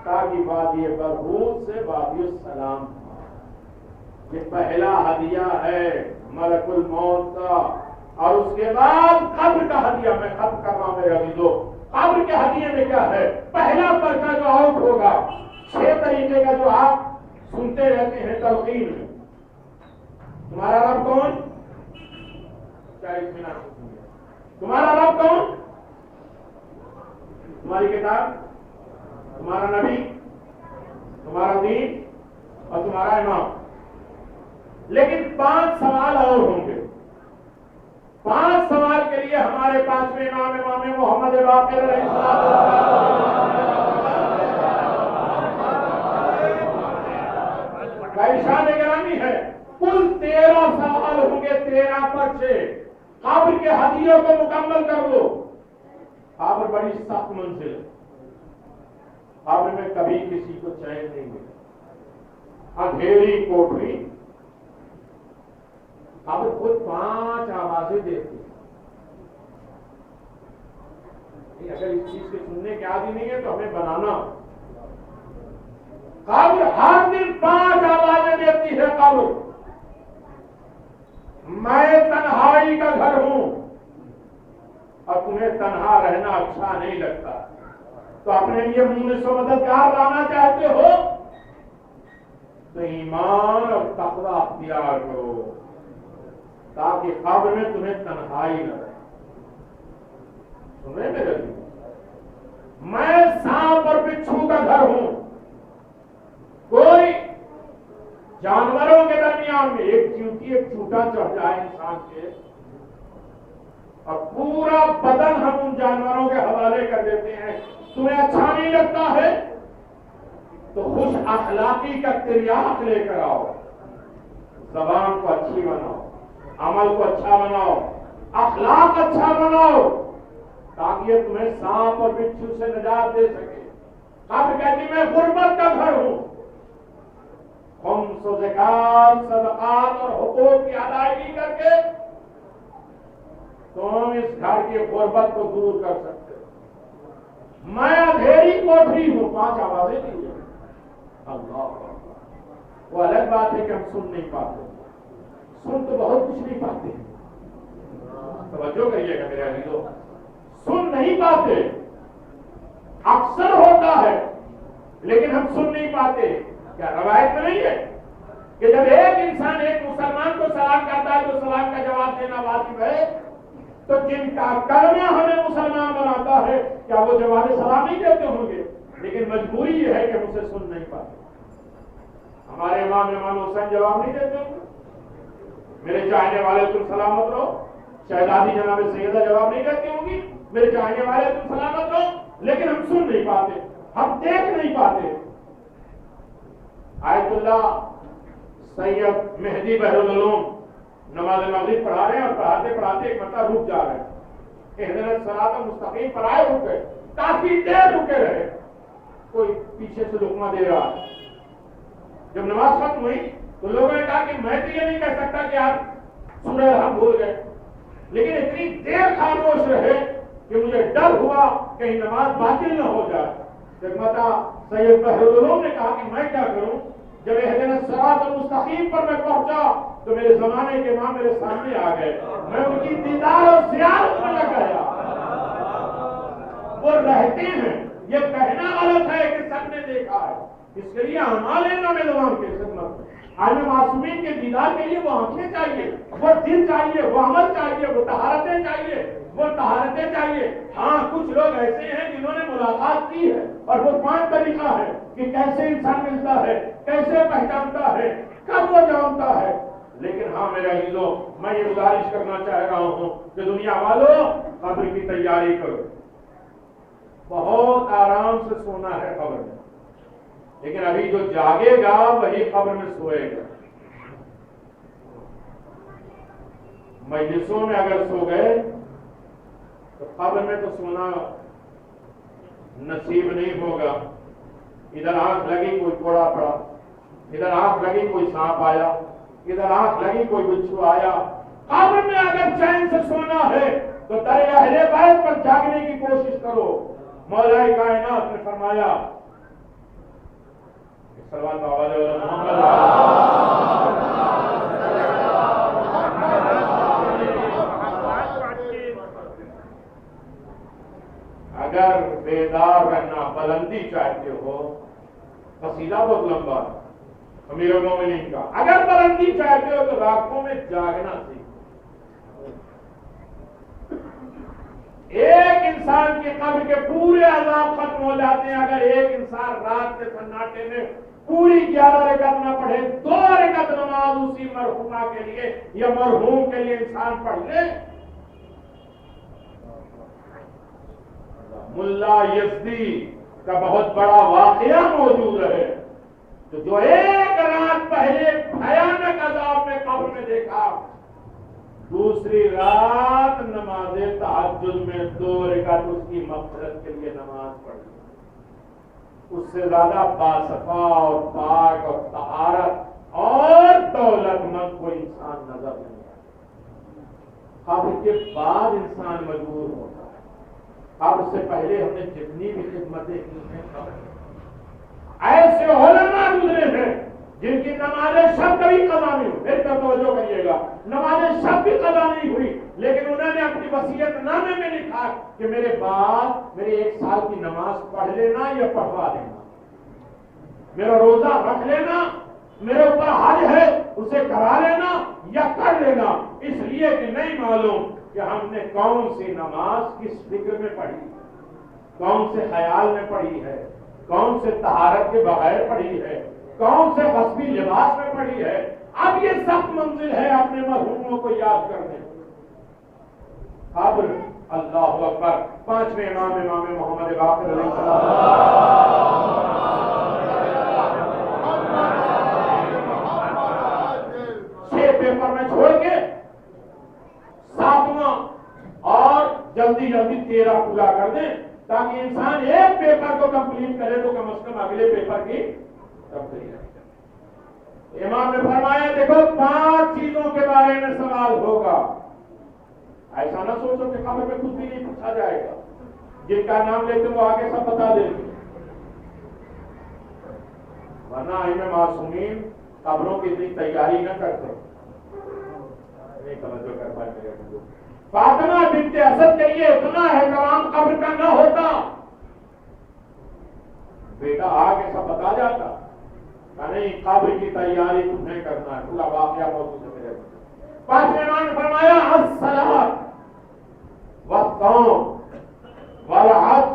تاکہ وادی برہوت سے وادی السلام۔ یہ پہلا ہدیہ ہے ملک الموت کا، اور اس کے بعد قبر کا ہدیہ۔ میں ختم کر رہا ہوں میرے عزیزو۔ قبر کے ہدیے میں کیا ہے؟ پہلا پرچہ جو آؤٹ ہوگا، 6 طریقے کا جو آپ سنتے رہتے ہیں تلقین میں۔ تمہارا رب کون؟ 40 منٹ۔ تمہارا رب کون؟ تمہاری کتاب، تمہارا نبی، تمہارا دین اور تمہارا امام۔ لیکن 5 سوال اور ہوں گے۔ 5 سوال کے لیے ہمارے 5ویں امام محمد باقر علیہ السلام کا ارشاد گرامی ہے، کل 13 سوال ہوں گے، 13 پرچے۔ قبر کے ہدیوں کو مکمل کر لو۔ قبر بڑی سخت منزل ہے، قبر میں کبھی کسی کو چین نہیں ملے، اندھیری کوٹری۔ قبر خود 5 آوازیں دیتی ہے۔ اگر اس چیز کے سننے کے عادی نہیں ہے تو ہمیں بنانا۔ قبر ہر دن 5 آوازیں دیتی ہے۔ قبر میں تنہائی کا گھر ہوں اور تمہیں تنہا رہنا اچھا نہیں لگتا، تو اپنے لیے منہ سے مددگار لانا چاہتے ہو تو ایمان اور تقوی اختیار کرو تاکہ قبر میں تمہیں تنہائی نہ رہے۔ سنیں میرے لیے، میں سانپ اور بچھو کا گھر ہوں۔ کوئی جانوروں کے درمیان میں ایک چیونٹی ایک چوٹا چڑھ جائے انسان کے اور پورا بدن ہم ان جانوروں کے حوالے کر دیتے ہیں، تمہیں اچھا نہیں لگتا ہے؟ تو خوش اخلاقی کا تریاق لے کر آؤ، زبان کو اچھی بناؤ، عمل کو اچھا بناؤ، اخلاق اچھا بناؤ، تاکہ یہ تمہیں سانپ اور بچھو سے نجات دے سکے۔ قبر کہتی میں غربت کا گھر ہوں، خمس و زکات، صدقات اور حقوق کی ادائیگی کر کے تم اس گھر کی غربت کو دور کر سکتے ہو۔ میں اندھیری کوٹری ہوں، 5 آوازیں دی ہیں۔ اللہ، وہ الگ بات ہے کہ ہم سن نہیں پاتے، سن تو بہت کچھ نہیں پاتے، توجہ کریے گا میرے عزیزو، سن نہیں پاتے، اکثر ہوتا ہے لیکن ہم سن نہیں پاتے۔ کیا روایت میں نہیں ہے کہ جب ایک انسان ایک مسلمان کو سلام کرتا ہے تو سلام کا جواب دینا واجب ہے، تو جن کا کلمہ ہمیں مسلمان بناتا ہے کیا وہ جواب سلام نہیں دیتے ہوں گے؟ لیکن مجبوری یہ ہے کہ ہم اسے سن نہیں پاتے۔ ہمارے امام حسین جواب نہیں دیتے ہوں گے، میرے چاہنے والے تم سلامت رہو، شہزادی جناب سیدہ جواب نہیں دیتی ہوں گی، میرے چاہنے والے تم سلامت رہو، لیکن ہم سن نہیں پاتے، ہم دیکھ نہیں پاتے۔ آیت اللہ سید مہدی بحرالعلوم نماز مغرب پڑھا رہے ہیں اور پڑھاتے پڑھاتے ایک مرتبہ رک جا رہے ہیں، اہدنا الصراط المستقیم پر آئے رک گئے، کافی دیر رکے رہے، کوئی پیچھے سے لقمہ دے رہا ہے۔ جب نماز ختم ہوئی تو لوگوں نے کہا کہ میں تو یہ نہیں کہہ سکتا کہ آپ سورہ الحمد بھول گئے، لیکن اتنی دیر خاموش رہے کہ مجھے ڈر ہوا کہیں نماز باطل نہ ہو جائے۔ جگمتا سید بحرالعلوم نے کہا کہ میں کیا کروں؟ جب اہدنا الصراط المستقیم پر میں پہنچا تو میرے زمانے کے امام میرے سامنے آ گئے، میں ان کی دیدار اور زیارت میں لگ گیا۔ وہ رہتے ہیں، یہ کہنا غلط ہے کہ سب نے دیکھا ہے، اس کے لیے اعمال امام نظام کی خدمت میں عالم معصومین کے دیدار کے لیے وہ آنکھیں چاہیے، وہ دل چاہیے، وہ عمل چاہیے، وہ طہارتیں چاہیے، وہ طہارتیں چاہیے۔ ہاں کچھ لوگ ایسے ہیں جنہوں نے ملاقات کی ہے اور وہ 5 طریقہ ہے کہ کیسے انسان ملتا ہے، کیسے پہچانتا ہے، کب وہ جانتا ہے۔ لیکن ہاں میرے عزیزوں، میں یہ گزارش کرنا چاہ رہا ہوں کہ دنیا والوں قبر کی تیاری کرو، بہت آرام سے سونا ہے قبر میں، لیکن ابھی جو جاگے گا وہی قبر میں سوئے گا۔ مجلسوں میں اگر سو گئے تو قبر میں تو سونا نصیب نہیں ہوگا۔ ادھر آنکھ لگی کوئی کوڑا پڑا، ادھر آنکھ لگی کوئی سانپ آیا، ادھر آنکھ لگی کوئی بچھو آیا۔ قبر میں اگر چین سے سونا ہے تو در اہل بیت پر جاگنے کی کوشش کرو۔ مولا کائنات نے فرمایا، سلوات آواز محمد، اگر بیدار رہنا بلندی چاہتے ہو، قصیدہ بہت لمبا ہے امیر المومنین کا، اگر بلندی چاہتے ہو تو راتوں میں جاگنا سیکھو۔ ایک انسان کی قبر کے پورے عذاب ختم ہو جاتے ہیں اگر ایک انسان رات کے سناٹے میں پوری 11 رکعت نہ پڑھے، 2 رکعت نماز اسی مرحومہ کے لیے یا مرحوم کے لیے انسان پڑھ لے۔ ملا یزدی کا بہت بڑا واقعہ موجود ہے، جو ایک رات پہلے بھیانک عذاب میں قبر میں دیکھا، دوسری رات نماز تہجد میں 2 رکعت اس کی مغفرت کے لیے نماز پڑھی۔ اس سے زیادہ باصفا اور پاک اور طہارت اور دولت مند کوئی انسان نظر نہیں آتا۔ قبر کے بعد انسان مجبور ہوتا ہے، قبر سے پہلے ہم نے جتنی بھی خدمتیں کی ہیں، ایسے علماء گزرے ہیں جن کی نماز شب کبھی قضا نہیں ہوئی، پھر توجہ کریے گا، نماز شب بھی قضا نہیں ہوئی، لیکن انہوں نے اپنی وصیت نامے میں لکھا کہ میرے بعد میرے 1 سال کی نماز پڑھ لینا یا پڑھوا دینا، میرا روزہ رکھ لینا، میرے اوپر حج ہے اسے کرا لینا یا کر لینا، اس لیے کہ نہیں معلوم کہ ہم نے کون سی نماز کس فکر میں پڑھی، کون سے خیال میں پڑھی ہے، کون سے طہارت کے بغیر پڑھی ہے، کون سے غصبی لباس میں پڑھی ہے۔ اب یہ سخت منزل ہے اپنے مرحوموں کو یاد کرنے۔ قبر، اللہ اکبر، 5ویں امام محمد باقر علیہ السلام چھوڑ کے 7واں اور جلدی جلدی 13 پورا کر دیں تاکہ انسان ایک پیپر کو کمپلیٹ کرے تو کم از کم اگلے پیپر کی تیاری۔ امام نے فرمایا دیکھو 5 چیزوں کے بارے میں سوال ہوگا، ایسا نہ سوچو کہ قبر میں کچھ بھی نہیں پوچھا جائے گا، جن کا نام لیتے وہ آگے سب بتا دیں گے، ورنہ ائمہ معصومین قبروں کی اتنی تیاری نہ کرتے۔ فاطمہ بنت اسد کے لیے اتنا احترام قبر کا نہ ہوتا، بیٹا آگے سب بتا جاتا کہ نہیں قبر کی تیاری تمہیں کرنا ہے، پورا واقعہ موجود ہے میرے پاس۔ امام نے فرمایا الصلاۃ والصوم والحج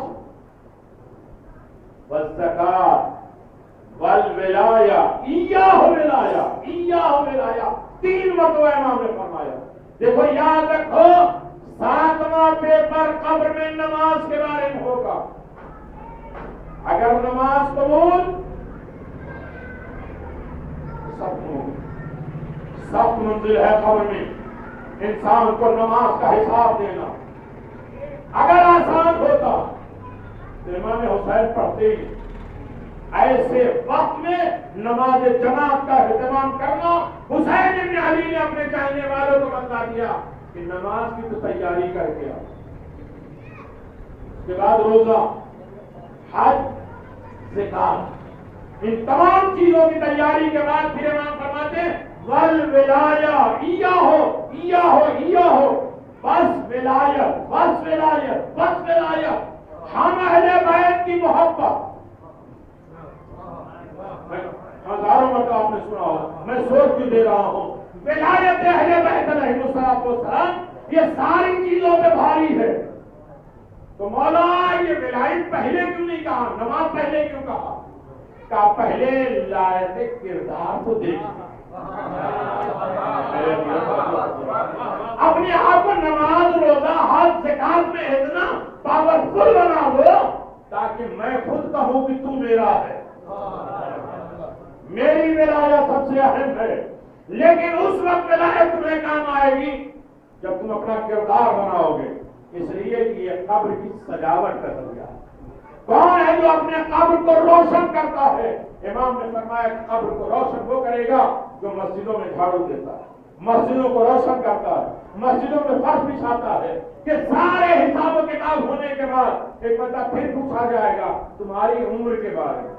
والزکاۃ والولایہ ایاہ ولایہ 3 مرتبہ امام نے فرمایا۔ دیکھو یاد رکھو 7واں پیپر قبر میں نماز کے بارے میں ہوگا، اگر نماز قبول سخت منزل ہے قبر میں انسان کو نماز کا حساب دینا، اگر آسان ہوتا تو امام حسین پڑھتے ہی ایسے وقت میں نماز جماعت کا اہتمام کرنا۔ حسین ابن علی نے اپنے چاہنے والوں کو بتا دیا کہ نماز کی تو تیاری کر کے آؤ، اس کے بعد روزہ، حج، زکات، ان تمام چیزوں کی تیاری کے بعد پھر امام فرماتے ہیں والولایہ ایاہو بس ولایت ہم اہل بیت کی محبت۔ ہزاروں مرتبہ آپ نے سنا ہوگا، میں سوچ بھی دے رہا ہوں، ولایت اہل بیت علیہ السلام یہ ساری چیزوں پہ بھاری ہے، تو مولا یہ ولایت پہلے کیوں نہیں کہا، نماز پہلے کیوں کہا؟ کہ پہلے لائق کردار کو دیکھیں، اپنے آپ کو نماز، روزہ، حج، زکات میں اتنا پاورفل بنا دو تاکہ میں خود کہوں کہ تو میرا ہے، میری ولایت سب سے اہم ہے۔ لیکن اس وقت ولایت تمہیں کام آئے گی جب تم اپنا کردار بناؤ گے، اس لیے کہ یہ قبر کی سجاوٹ کا ذریعہ ہے۔ کون ہے جو اپنے قبر کو روشن کرتا ہے؟ امام نے فرمایا کہ قبر کو روشن وہ کرے گا جو مسجدوں میں جھاڑو دیتا ہے، مسجدوں کو روشن کرتا ہے، مسجدوں میں فرش بچھاتا ہے کہ سارے حساب و کتاب ہونے کے بعد ایک بندہ پھر پوچھا جائے گا تمہاری عمر کے بارے میں،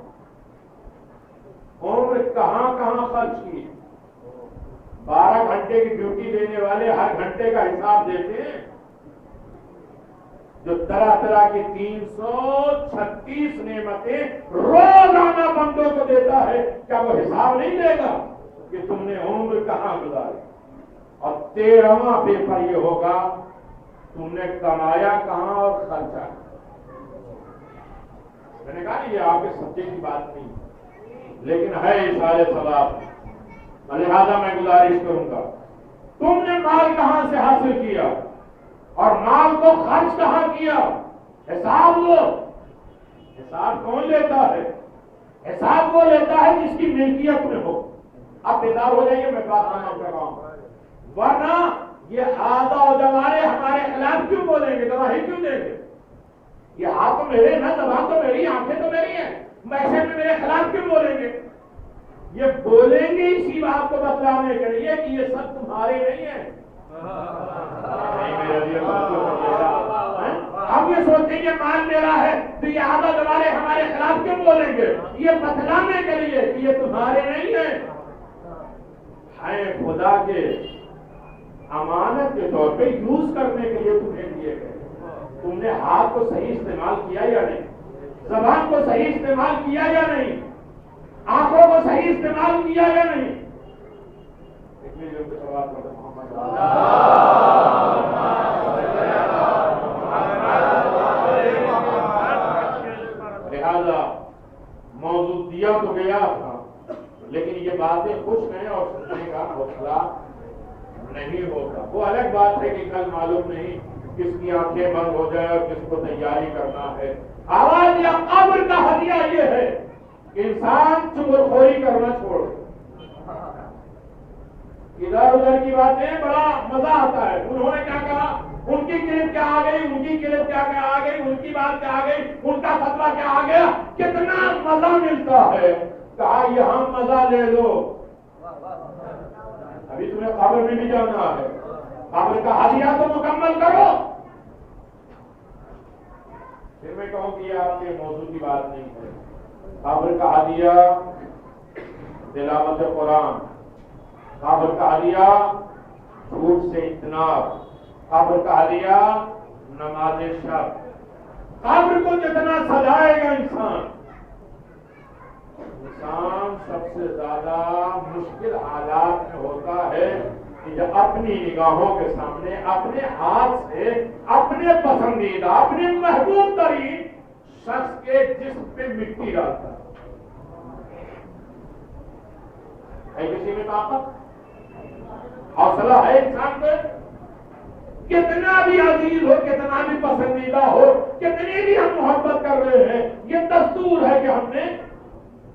عمر کہاں کہاں خرچ کی۔ 12 گھنٹے کی ڈیوٹی دینے والے ہر گھنٹے کا حساب دیتے ہیں، جو طرح طرح کی 336 نعمتیں روزانہ بندوں کو دیتا ہے، کیا وہ حساب نہیں دے گا کہ تم نے عمر کہاں گزاری؟ اور 13واں پیپر یہ ہوگا تم نے کمایا کہاں اور خرچہ۔ میں نے کہا یہ آپ کے سبجیکٹ کی بات نہیں لیکن ہے یہ سارے ثواب، لہذا میں گزارش کروں گا تم نے مال کہاں سے حاصل کیا اور مال کو خرچ کہاں کیا، حساب لو۔ حساب کون لیتا ہے؟ حساب وہ لیتا ہے جس کی ملکیت میں ہو۔ اب بیدار ہو جائیے، میں بات کر رہا ہوں، ورنہ یہ آدھا و جوارے ہمارے خلاف کیوں بولیں گے، گواہی کیوں دیں گے؟ یہ ہاتھ تو میرے نا، زبان تو میری، آنکھیں تو میری ہیں، ایسے میں میرے خلاف کیوں بولیں گے؟ یہ بولیں گے اسی بات کو بتلانے کے لیے کہ یہ سب تمہارے نہیں ہیں۔ ہم یہ سوچیں گے مال میرا ہے تو یہ آدھا دوبارے ہمارے خلاف کیوں بولیں گے؟ یہ بتلانے کے لیے کہ یہ تمہارے نہیں ہیں، خدا کے امانت کے طور پہ یوز کرنے کے لیے تمہیں دیے گئے۔ تم نے ہاتھ کو صحیح استعمال کیا یا نہیں، زبان کو صحیح استعمال کیا یا نہیں، آنکھوں کو صحیح استعمال کیا یا نہیں؟ لہذا موضوع دیا تو گیا تھا لیکن یہ باتیں خوش ہیں اور سننے کا حوصلہ نہیں ہوتا۔ وہ الگ بات ہے کہ کل معلوم نہیں کس کی آنکھیں بند ہو جائے اور کس کو تیاری کرنا ہے۔ آواز یا قبر کا ہدیہ یہ ہے کہ انسان چغل خوری کرنا چھوڑ دے، ادھر ادھر کی باتیں بڑا مزہ آتا ہے. انہوں نے کیا کہا, ان کی کلپ کیا آ گئی, ان کی کلپ کیا آ گئی, ان کی بات کیا آ گئی, ان کا فتویٰ کیا آ گیا, کتنا مزہ ملتا ہے. کہا یہاں مزہ لے لو, ابھی تمہیں قبر میں بھی جانا ہے, قبر کا ہدیہ تو مکمل کرو. پھر میں کہوں کہ یہ آپ کے موضوع کی بات نہیں ہے. قبر کا ہدیہ تلاوت قرآن, قبر کا ہدیہ جھوٹ سے اجتناب, قبر کا ہدیہ نماز شب. قبر کو جتنا سجائے گا انسان سب سے زیادہ مشکل حالات میں ہوتا ہے کہ جب اپنی نگاہوں کے سامنے اپنے ہاتھ سے اپنے پسندیدہ اپنے محبوب ترین شخص کے جسم پہ مٹی ڈالتا ہے. کسی میں طاقت حوصلہ ہے انسان پہ, کتنا بھی عزیز ہو, کتنا بھی پسندیدہ ہو, کتنی بھی ہم محبت کر رہے ہیں, یہ دستور ہے کہ ہم نے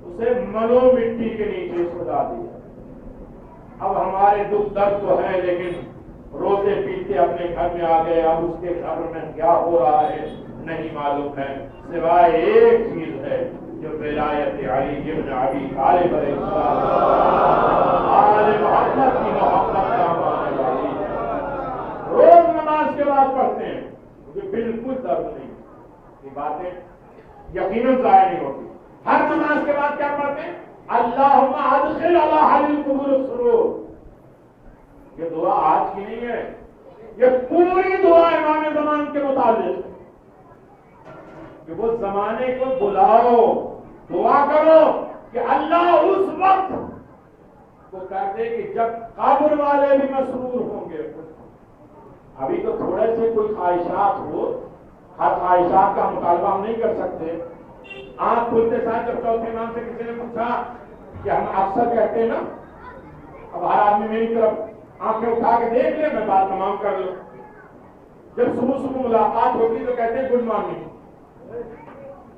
اسے ملو مٹی کے نیچے سجا دیا. اب ہمارے دکھ درد تو ہے, لیکن روتے پیتے اپنے گھر میں آ گئے. اب اس کے گھر میں کیا ہو رہا ہے نہیں معلوم ہے, سوائے ایک چیز ہے جو ولایت علی ابن ابی طالب علیہ السلام آل محمد کی محبت کا ماننے والی روز نماز کے بعد پڑھتے ہیں, مجھے بالکل درد نہیں. یہ باتیں یقیناً ضائع نہیں ہوتی. ہر نماز کے بعد کیا پڑھتے ہیں, اللہم ادخل علی اہل القبور السرور. یہ دعا آج کی نہیں ہے, یہ پوری دعا امام زمان کے متعلق ہے کہ وہ زمانے کو بلاؤ, دعا کرو کہ اللہ اس وقت کو کر دے کہ جب قبر والے بھی مسرور ہوں گے. ابھی تو تھوڑے سے کوئی خواہشات ہو, ہر خواہشات کا مطالبہ ہم نہیں کر سکتے. آنکھ کھلتے ساتھ جب چوتھے امام سے کسی نے پوچھا کہ ہم اکثر کہتے ہیں نا, اب ہر آدمی میری طرف آنکھیں اٹھا کے دیکھ لے میں بات تمام کر لوں. جب صبح صبح ملاقات ہوتی تو کہتے ہیں گڈ مارننگ,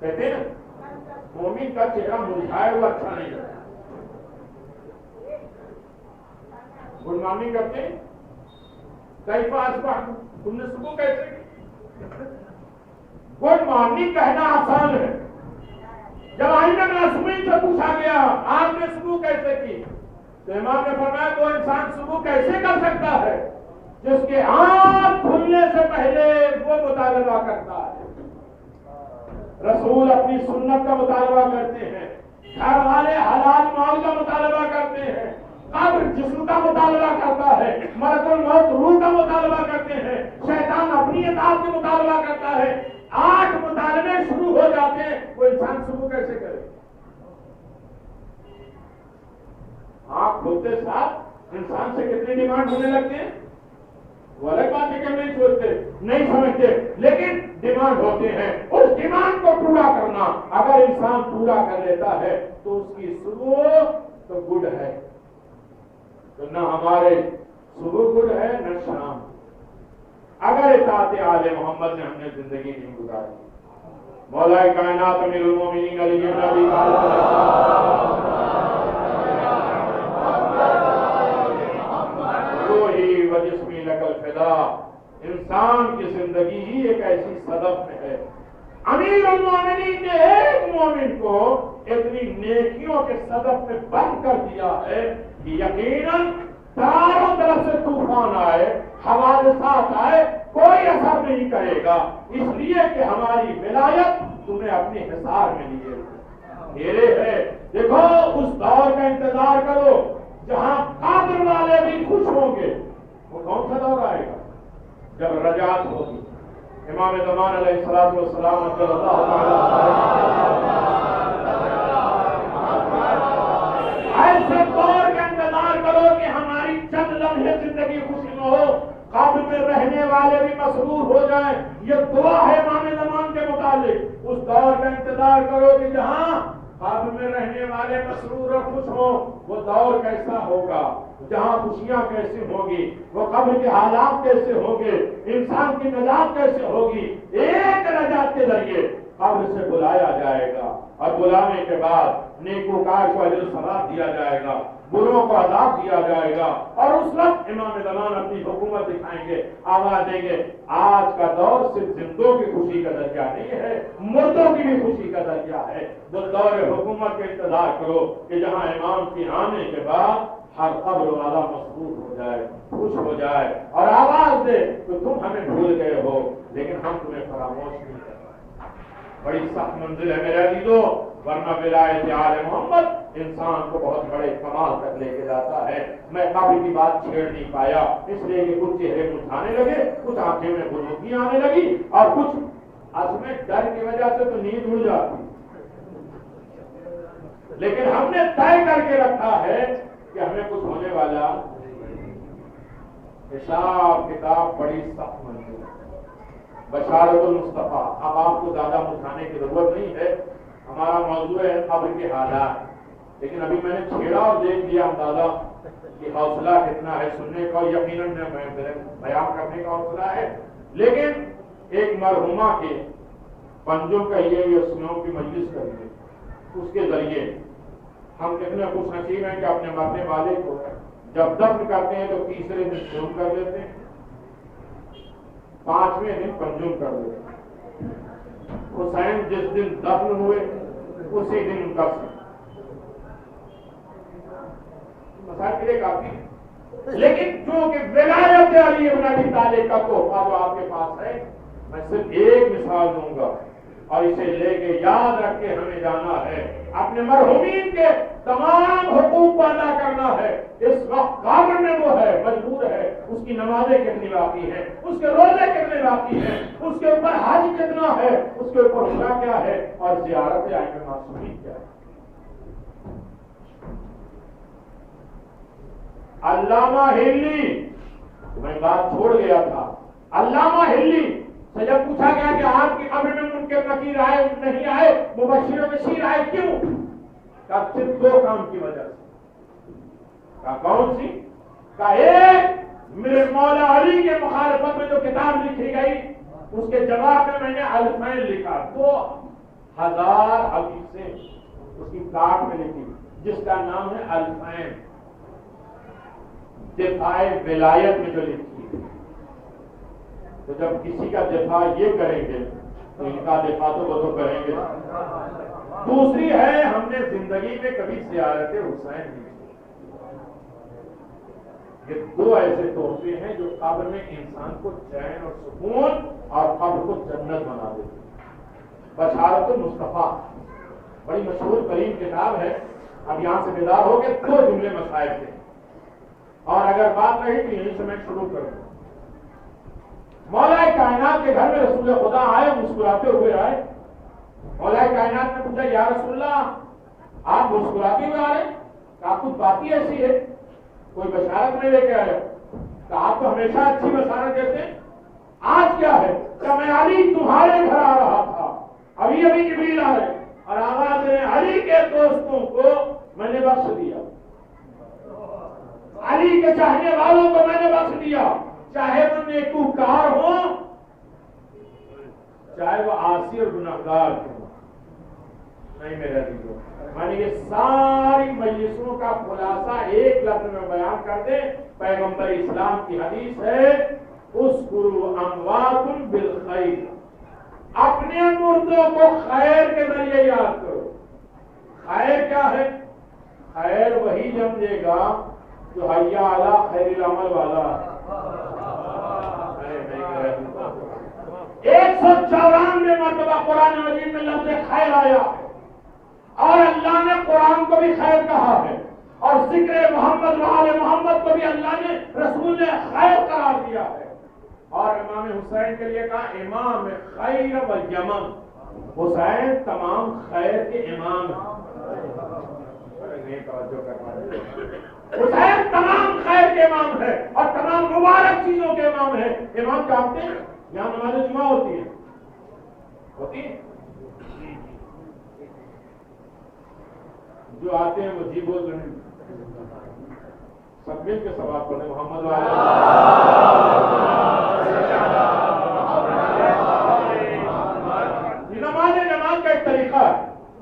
کہتے ہیں مومن کا چہرہ مرجھایا ہوا اچھا نہیں لگتا. گڈ مارننگ کرتے ہیں, کیف اصبحت, تم نے صبح کیسے کی. گڈ مارننگ کہنا آسان ہے. جب آئندہ معصومین سے پوچھا گیا آپ نے صبح کیسے کی, تو امام نے فرمایا وہ انسان صبح کیسے کر سکتا ہے جس کے آنکھ کھلنے سے پہلے وہ مطالبہ کرتا ہے. رسول اپنی سنت کا مطالبہ کرتے ہیں, گھر والے حلال مال کا مطالبہ کرتے ہیں, قبر جسم کا مطالبہ کرتا ہے, ملک الموت روح کا مطالبہ کرتے ہیں, شیطان اپنی اطاعت کا مطالبہ کرتا ہے. 8 مطالبے شروع ہو جاتے ہیں, وہ انسان شروع کیسے کرے. آنکھ کھولتے ساتھ انسان سے کتنی ڈیمانڈ ہونے لگتے ہیں, وہ الگ بات ہے کہ نہیں سوچتے نہیں سمجھتے, لیکن ڈیمانڈ ہوتے ہیں. اس ڈیمانڈ کو پورا کرنا اگر انسان پورا کر لیتا ہے تو اس کی صبح تو گڈ ہے. تو نہ ہمارے صبح گڈ ہے نہ شام, اگر اطاعت آل محمد نے ہم نے زندگی نہیں گزاری. مولا کائنات امیر المومنین علی بن ابی طالب روحی و جسمی لک الفدا. انسان کی زندگی ہی ایک ایسی صدف میں ہے. امیر المومنین نے ایک مومن کو اتنی نیکیوں کے صدف میں بند کر دیا ہے کہ یقیناً چاروں طرف سے طوفان آئے, حوادثات آئے, کوئی اثر نہیں کرے گا, اس لیے کہ ہماری ولایت تمہیں اپنے حصار میں لیے میرے ہے. دیکھو اس دور کا انتظار کرو جہاں قبر والے بھی خوش ہوں گے. وہ کون سا دور آئے گا جب رجعت ہوگی. امام زمان علیہ الصلوۃ والسلام صلی اللہ ایسے دور کا انتظار کرو کہ ہماری چند لمحے زندگی خوشی میں ہو, قبر میں رہنے والے بھی مسرور ہو جائیں. یہ دعا ہے امام زمان کے متعلق. اس دور کا انتظار کرو کہ جہاں قبر میں رہنے والے مسرور اور خوش ہوں. وہ دور کیسا ہوگا جہاں خوشیاں کیسی ہوگی, وہ قبر کے حالات کیسے ہوں گے, انسان کی نجات کیسے ہوگی. ایک نجات کے ذریعے قبر سے بلایا جائے گا اور بلانے کے بعد نیکوکار کو اجر ثواب دیا جائے گا. بروں کو عذاب دیا جائے گا، اور اس وقت امام زمان اپنی حکومت دکھائیں گے، آواز دیں گے آج کا دور صرف زندوں کی خوشی کا ذریعہ نہیں ہے، مردوں کی بھی خوشی کا ذریعہ ہے۔ وہ دور حکومت کا انتظار کرو کہ جہاں امام کے آنے کے بعد ہر قبر والا مسرور ہو جائے، خوش ہو جائے اور آواز دے کہ تم ہمیں بھول گئے ہو لیکن ہم تمہیں فراموش نہیں کر رہے۔ بڑی سخت منزل ہے میرے عزیزو، ورنہ ولایت آل محمد انسان کو بہت بڑے کمال تک لے کے جاتا ہے۔ میں قبر کی بات چھیڑ نہیں پایا اس لیے کہ کچھ چہرے مسکرانے لگے، کچھ آنکھیں میں بزرگی آنے لگی، اور کچھ میں ڈر کی وجہ سے تو نیند اڑ جاتی، لیکن ہم نے طے کر کے رکھا ہے کہ ہمیں کچھ ہونے والا حساب کتاب بڑی سخت منزل ہے۔ بشارت المصطفیٰ، اب آپ کو زیادہ مسکرانے کی ضرورت نہیں ہے، ہمارا موضوع ہے قبر کے حالات، لیکن ابھی میں نے چھیڑا اور دیکھ لیا اندازہ کہ حوصلہ کتنا ہے سننے کا، یقیناً بیان کرنے کا حوصلہ ہے، لیکن ایک مرحومہ کے پنجوں کا یہ سنوں کی مجلس کریں، اس کے ذریعے ہم کتنے خوش نصیب ہیں کہ اپنے مرنے والے کو جب دفن کرتے ہیں تو تیسرے دن سون کر دیتے ہیں، 5ویں دن پنجم کر دیتے ہیں۔ حسین جس دن دفن ہوئے اسی دن ان کا مسائل کے لیے کافی، لیکن چونکہ ولایت علی ابن ابی طالب کا تحفہ جو آپ کے پاس ہے، میں صرف ایک مثال دوں گا اور اسے لے کے یاد رکھ کے ہمیں جانا ہے، اپنے مرحومین کے تمام حقوق کو ادا کرنا ہے۔ اس وقت قابل میں وہ ہے، مجبور ہے، اس کی نمازیں کتنی باقی ہیں، اس کے روزے کتنے باقی ہیں، اس کے اوپر حج کتنا ہے، اس کے اوپر عمرہ کیا ہے، اور زیارت ائمہ معصومین کیا ہے۔ علامہ ہلی، میں بات چھوڑ گیا تھا، علامہ ہلی سے جب پوچھا گیا کہ آپ کی قبر میں منکر نکیر آئے نہیں آئے، مبشر و بشیر آئے کیوں؟ کہا صرف 2 کام کی وجہ سے۔ کہا کون سی؟ کہا ایک، میرے مولا علی کے مخالفت میں جو کتاب لکھی گئی اس کے جواب میں نے الفین لکھا، 2000 حدیثیں اس کی کاٹ میں لکھی جس کا نام ہے الفین، دفاع ولایت میں جو لکھی ہے۔ تو جب کسی کا دفاع یہ کریں گے تو ان کا دفاع تو وہ تو کریں گے۔ دوسری ہے، ہم نے زندگی میں کبھی زیارت حسین نہیں کی۔ یہ 2 ایسے تحفے ہیں جو قبر میں انسان کو چین اور سکون اور قبر کو جنت بنا دیتے ہیں۔ بشارت المصطفیٰ بڑی مشہور ترین کتاب ہے، اب یہاں سے بیدار ہو کے 2 جملے مسائل تھے، اور اگر بات رہی تو یہیں سے میں شروع کروں۔ مولا کائنات کے گھر میں رسول خدا آئے، مسکراتے ہوئے آئے۔ مولا کائنات نے پوچھا یا رسول اللہ آپ مسکراتے ہوئے آ رہے ہیں؟ کہا کچھ بات ہی ایسی ہے، کوئی بشارت نہیں لے کے آئے؟ کہا آپ تو ہمیشہ اچھی بشارت دیتے ہیں، آج کیا ہے؟ کہ میں علی تمہارے گھر آ رہا تھا، ابھی جبریل آ رہے اور آواز میں علی کے دوستوں کو میں نے بخش دیا، علی کے چاہنے والوں کو میں نے بخش دیا، چاہے وہ نیکوکار ہوں چاہے وہ عاصی اور گناہگار ہوں۔ نہیں میرے عزیزو، میں نے یہ ساری مجلسوں کا خلاصہ ایک لفظ میں بیان کر دیں، پیغمبر اسلام کی حدیث ہے اذکروا اموات بالخیر، اپنے مردوں کو خیر کے ذریعے یاد کرو۔ خیر کیا ہے؟ خیر وہی سمجھے گا جو حیا علی خیر العمل والا ہے۔ 194 مرتبہ قرآن مجید میں لفظ خیر آیا ہے، اور اللہ نے قرآن کو بھی خیر کہا ہے، اور ذکر محمد و آل محمد کو بھی اللہ نے رسول نے خیر قرار دیا ہے، اور امام حسین کے لیے کہا امام خیر و یمن، حسین تمام خیر کے امام ہیں۔ حسین تمام خیر کے امام ہے اور تمام مبارک چیزوں کے امام ہے۔ امام جانتے ہیں یہاں نماز جمعہ ہوتی ہے، جو آتے ہیں وہ جی بول رہے ہیں، سب مل کے ثواب پڑھیں محمد نماز کا ایک طریقہ ہے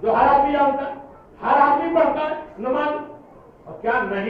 جو ہر آدمی جانتا ہے، ہر آدمی پڑھتا ہے نماز، اور کیا نہیں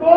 2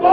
2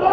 2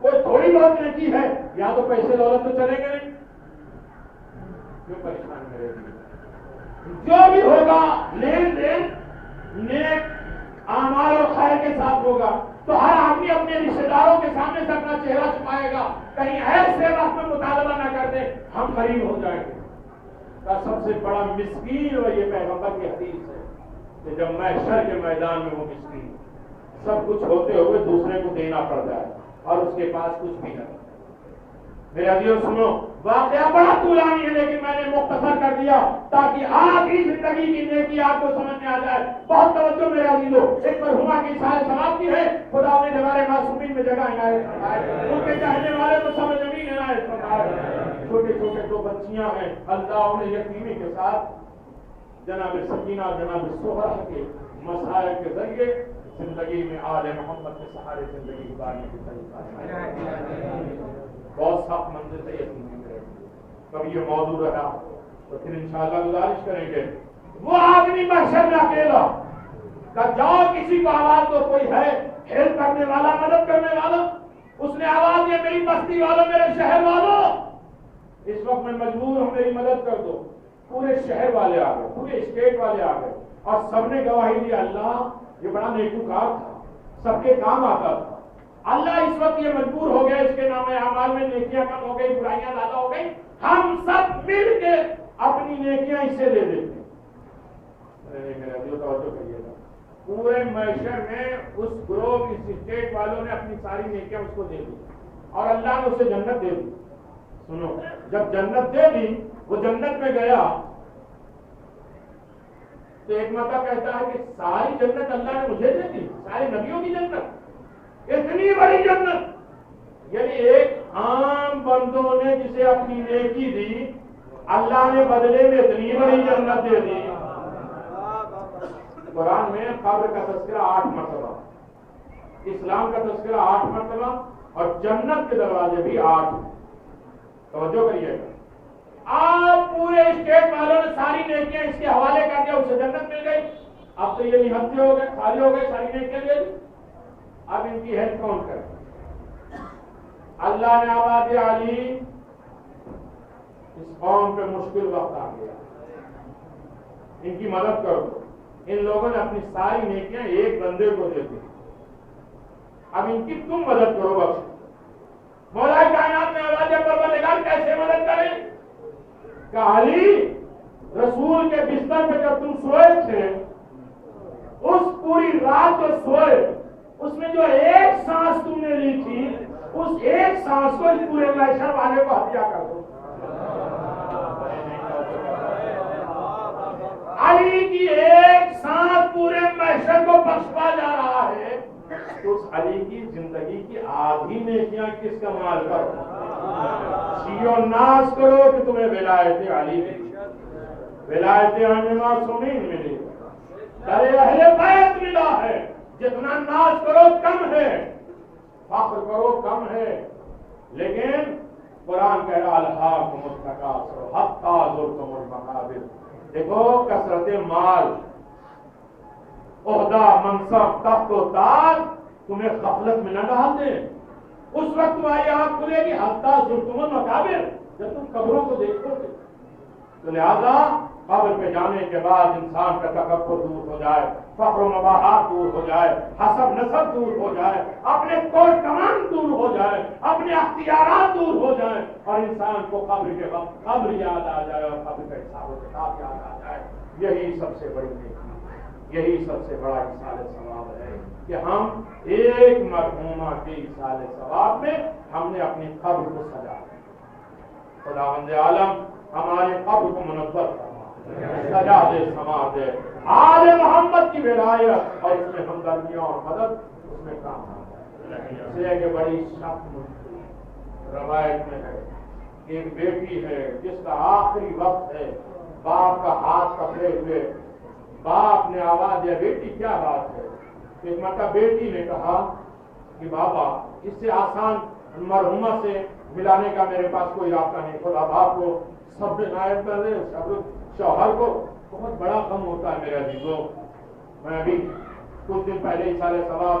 کوئی تھوڑی بہت نیکی ہے، یا تو پیسے دولت تو چلیں گے نہیں، کیوں پریشان میرے لیے؟ جو بھی ہوگا لین دین نیک اعمال اور خیر کے ساتھ ہوگا، تو ہر آدمی اپنے رشتے داروں کے سامنے سے اپنا چہرہ چھپائے گا، کہیں ایسے وقت میں مطالبہ نہ کر دے ہم غریب ہو جائیں گے۔ کا سب سے بڑا مسکین اور یہ پیغمبر کی حدیث ہے کہ جب محشر کے میدان میں وہ مسکین سب کچھ ہوتے ہوئے دوسرے کو دینا پڑ جائے اور اس کے پاس کچھ بھی نہ۔ میرے عزیزو سنو، واقعہ بڑا طولانی ہے لیکن میں نے مختصر کر دیا تاکہ آخری زندگی کی نیکی آپ کو سمجھ میں آ جائے۔ بہت توجہ میرے عزیزو، ایک مرحومہ کی سائے ثواب کی ہے، خدا نے ہمارے معصومین میں جگہ عنایت فرمائے، ان کے چاہنے والے تو سب زمین عنایت فرمائے۔ چھوٹے چھوٹے دو بچیاں ہیں، اللہ انہیں یتیمی کے ساتھ جناب سکینہ جناب سہرہ کے مسائل کے ذریعے زندگی میں آل محمد کے سہارے زندگی گزارنے کی طریقہ۔ بہت سخت منزل سے یتیم ہے، کبھی یہ موضوع رہا تو پھر انشاءاللہ گزارش کریں گے وہ آدمی محشر میں اکیلا کہ جاؤ کسی کو آواز دو، کوئی ہے ہیلپ کرنے والا، مدد کرنے والا، اس نے آواز دیا میری بستی والوں، میرے شہر والوں اس وقت میں مجبور ہوں، میری مدد کر دو۔ پورے شہر والے آ گئے، پورے اسٹیٹ والے آ گئے اور سب نے گواہی دی اللہ یہ بڑا نیکوکار تھا، سب کے کام آتا تھا۔ اللہ اس وقت یہ مجبور ہو گیا، اس کے نام اعمال میں نیکیاں کم ہو گئی، برائیاں زیادہ ہو گئی، ہم سب مل کے اپنی نیکیاں اسے دے دیتے ہیں۔ میرا دل توجہ کریے گا، پورے محشر میں اس گروہ اس اسٹیٹ والوں نے اپنی ساری نیکیاں اس کو دے دی اور اللہ نے اسے جنت دے دی۔ سنو، جب جنت دے دی، وہ جنت میں گیا تو ایک مرتبہ کہتا ہے کہ ساری جنت اللہ نے مجھے دے دی، سارے نبیوں کی جنت، اتنی بڑی جنت، یعنی ایک عام بندوں نے جسے اپنی نیکی دی اللہ نے بدلے میں اتنی بڑی جنت دے دی۔ قرآن میں قبر کا تذکرہ 8 مرتبہ، اسلام کا تذکرہ 8 مرتبہ اور جنت کے دروازے بھی 8۔ توجہ کریے گا، آپ پورے اسٹیٹ والوں نے ساری نیکیاں اس کے حوالے کر دیا، اسے جنت مل گئی۔ اب تو یہ نہتے ہو گئے، خالی ہو گئے، ساری نیکیاں لے لی، اب ان کی ہیلپ کون کرے؟ اللہ نے آواز علی اس قوم پہ مشکل وقت آ گیا، ان کی مدد کر دو۔ ان لوگوں نے اپنی ساری نیکیاں ایک بندے کو دے دی، اب ان کی تم مدد کرو بخش۔ مولا کائنات میں آواز پروردگار کیسے مدد کریں؟ کہ علی رسول کے بستر پہ جب تم سوئے تھے اس پوری رات جو سوئے اس میں جو ایک سانس تم نے لی تھی اس ایک سانس کو اس پورے محشر والے کو ہدیہ کر دو۔ علی کی ایک سانس پورے محشر کو بخشوا جا رہا ہے، تو اس علی کی زندگی کی آدھی نیکیاں کس کا مال کرو؟ شیو ناز کرو کہ تمہیں ولایت علی ملی، ولایت علی معصومین ملی، در اہل بیت ملا ہے۔ جتنا ناز کرو کم ہے، فخر کرو کم ہے، لیکن قرآن کہہ رہا الہاکم التکاثر حتی زرتم المقابر۔ دیکھو کثرت مال، عہدہ، منصب، تخت و تاج تمہیں غفلت میں نہ ڈال دے۔ اس وقت تمہاری آنکھ کھلے گی حتی زرتم المقابر، جب تم قبروں کو دیکھو گے۔ تو لہذا قبر پہ جانے کے بعد انسان کا تکبر دور ہو جائے، فخر و مباحات دور ہو جائے، حسب نسب دور ہو جائے، اپنے کوٹ کمان دور ہو جائے، اپنے اختیارات دور ہو جائیں اور انسان کو قبر کے وقت قبر یاد آ جائے اور قبر کا حساب و کتاب یاد آ جائے۔ یہی سب سے بڑی نیکی، یہی سب سے بڑا ایصال ثواب ہے کہ ہم ایک مرحومہ کے ایصال ثواب میں ہم نے اپنی قبر کو سجا دیا۔ خداوند عالم ہمارے قبر کو منور فرما، سجا دے، سما دے، آل محمد کی ولایت اور اس میں ہمدردیاں اور مدد اس میں کام آ جائے۔ کہ بڑی سخت روایت میں ہے، ایک بیٹی ہے جس کا آخری وقت ہے، باپ کا ہاتھ پکڑے ہوئے، باپ نے آواز دیا بیٹی کیا بات ہے؟ ایک مرتبہ بیٹی نے کہا کہ بابا اس سے آسان مرحومہ سے ملانے کا میرے پاس کوئی رابطہ نہیں، خدا باپ کو سب نائب کر دے، شوہر کو بہت بڑا غم ہوتا ہے میرے عزیزوں۔ میں ابھی کچھ دن پہلے ایصال ثواب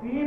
3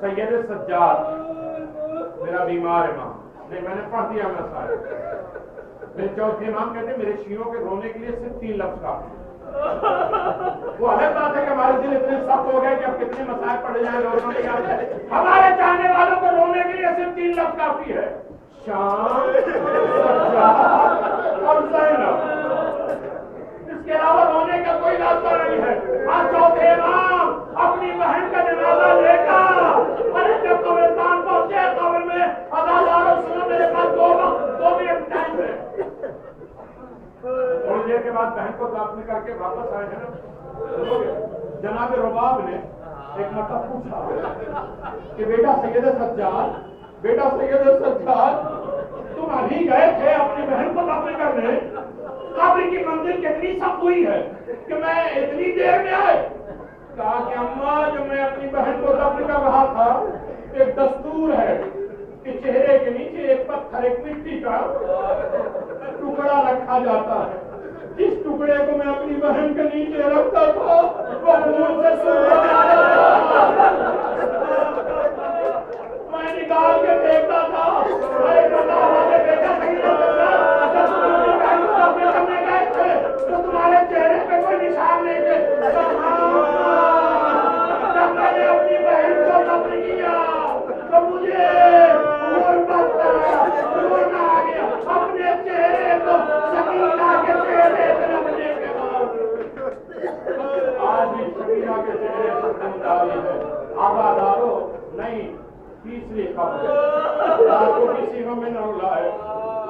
سید سجاد میرا بیمار امام نہیں میں نے پڑھ دیا مسائل میرے چوتھے امام کہتے ہیں میرے شیعوں کے رونے کے لیے صرف 3 لفظ کافی وہ الگ بات ہے کہ ہمارے دل اتنے سخت ہو گئے کہ اب کتنے مسائل پڑھے جائیں لوگوں نے یاد ہے ہمارے چاہنے والوں کو رونے کے لیے صرف 3 لفظ کافی ہے شام سجاد اور زینب اس کے علاوہ رونے کا کوئی راستہ نہیں ہے آج چوتھے امام اپنی بہن کا جنازہ لے کر ارے جب قبرستان پہنچے قبر میں ادادارو سنو میرے پاس 2 منٹ ٹائم ہے تھوڑی دیر کے بعد بہن کو دفن کر کے واپس آئے ہیں نا جناب رباب نے ایک مرتبہ پوچھا کہ بیٹا سید سجاد تم ابھی گئے تھے اپنی بہن کو دفن کرنے قبر کی منزل کتنی سخت ہوئی ہے کہ میں اتنی دیر میں آئے کہا کہ اماں جب میں اپنی بہن کو دفن کر رہا تھا ایک دستور ہے کہ چہرے کے نیچے ایک پتھر ایک مٹی کا ٹکڑا رکھا جاتا ہے جس ٹکڑے کو میں اپنی بہن کے نیچے رکھتا تھا وہ منہ سے میں نکال کے دیکھتا تھا ارے بتا والے بیٹا کرنے گئے تھے تو تمہارے چہرے پہ کوئی نشان نہیں تھے جب میں نے اپنی بہن کو دفن کیا تو مجھے رونا آ گیا اپنے چہرے کو سکینہ کے چہرے پہ رکھنے کے بعد آج بھی سکینہ کے چہرے پر سمجھداری ہے آبادارو نہیں تیسری خبر رات کو کسی کو میں نہ رلائے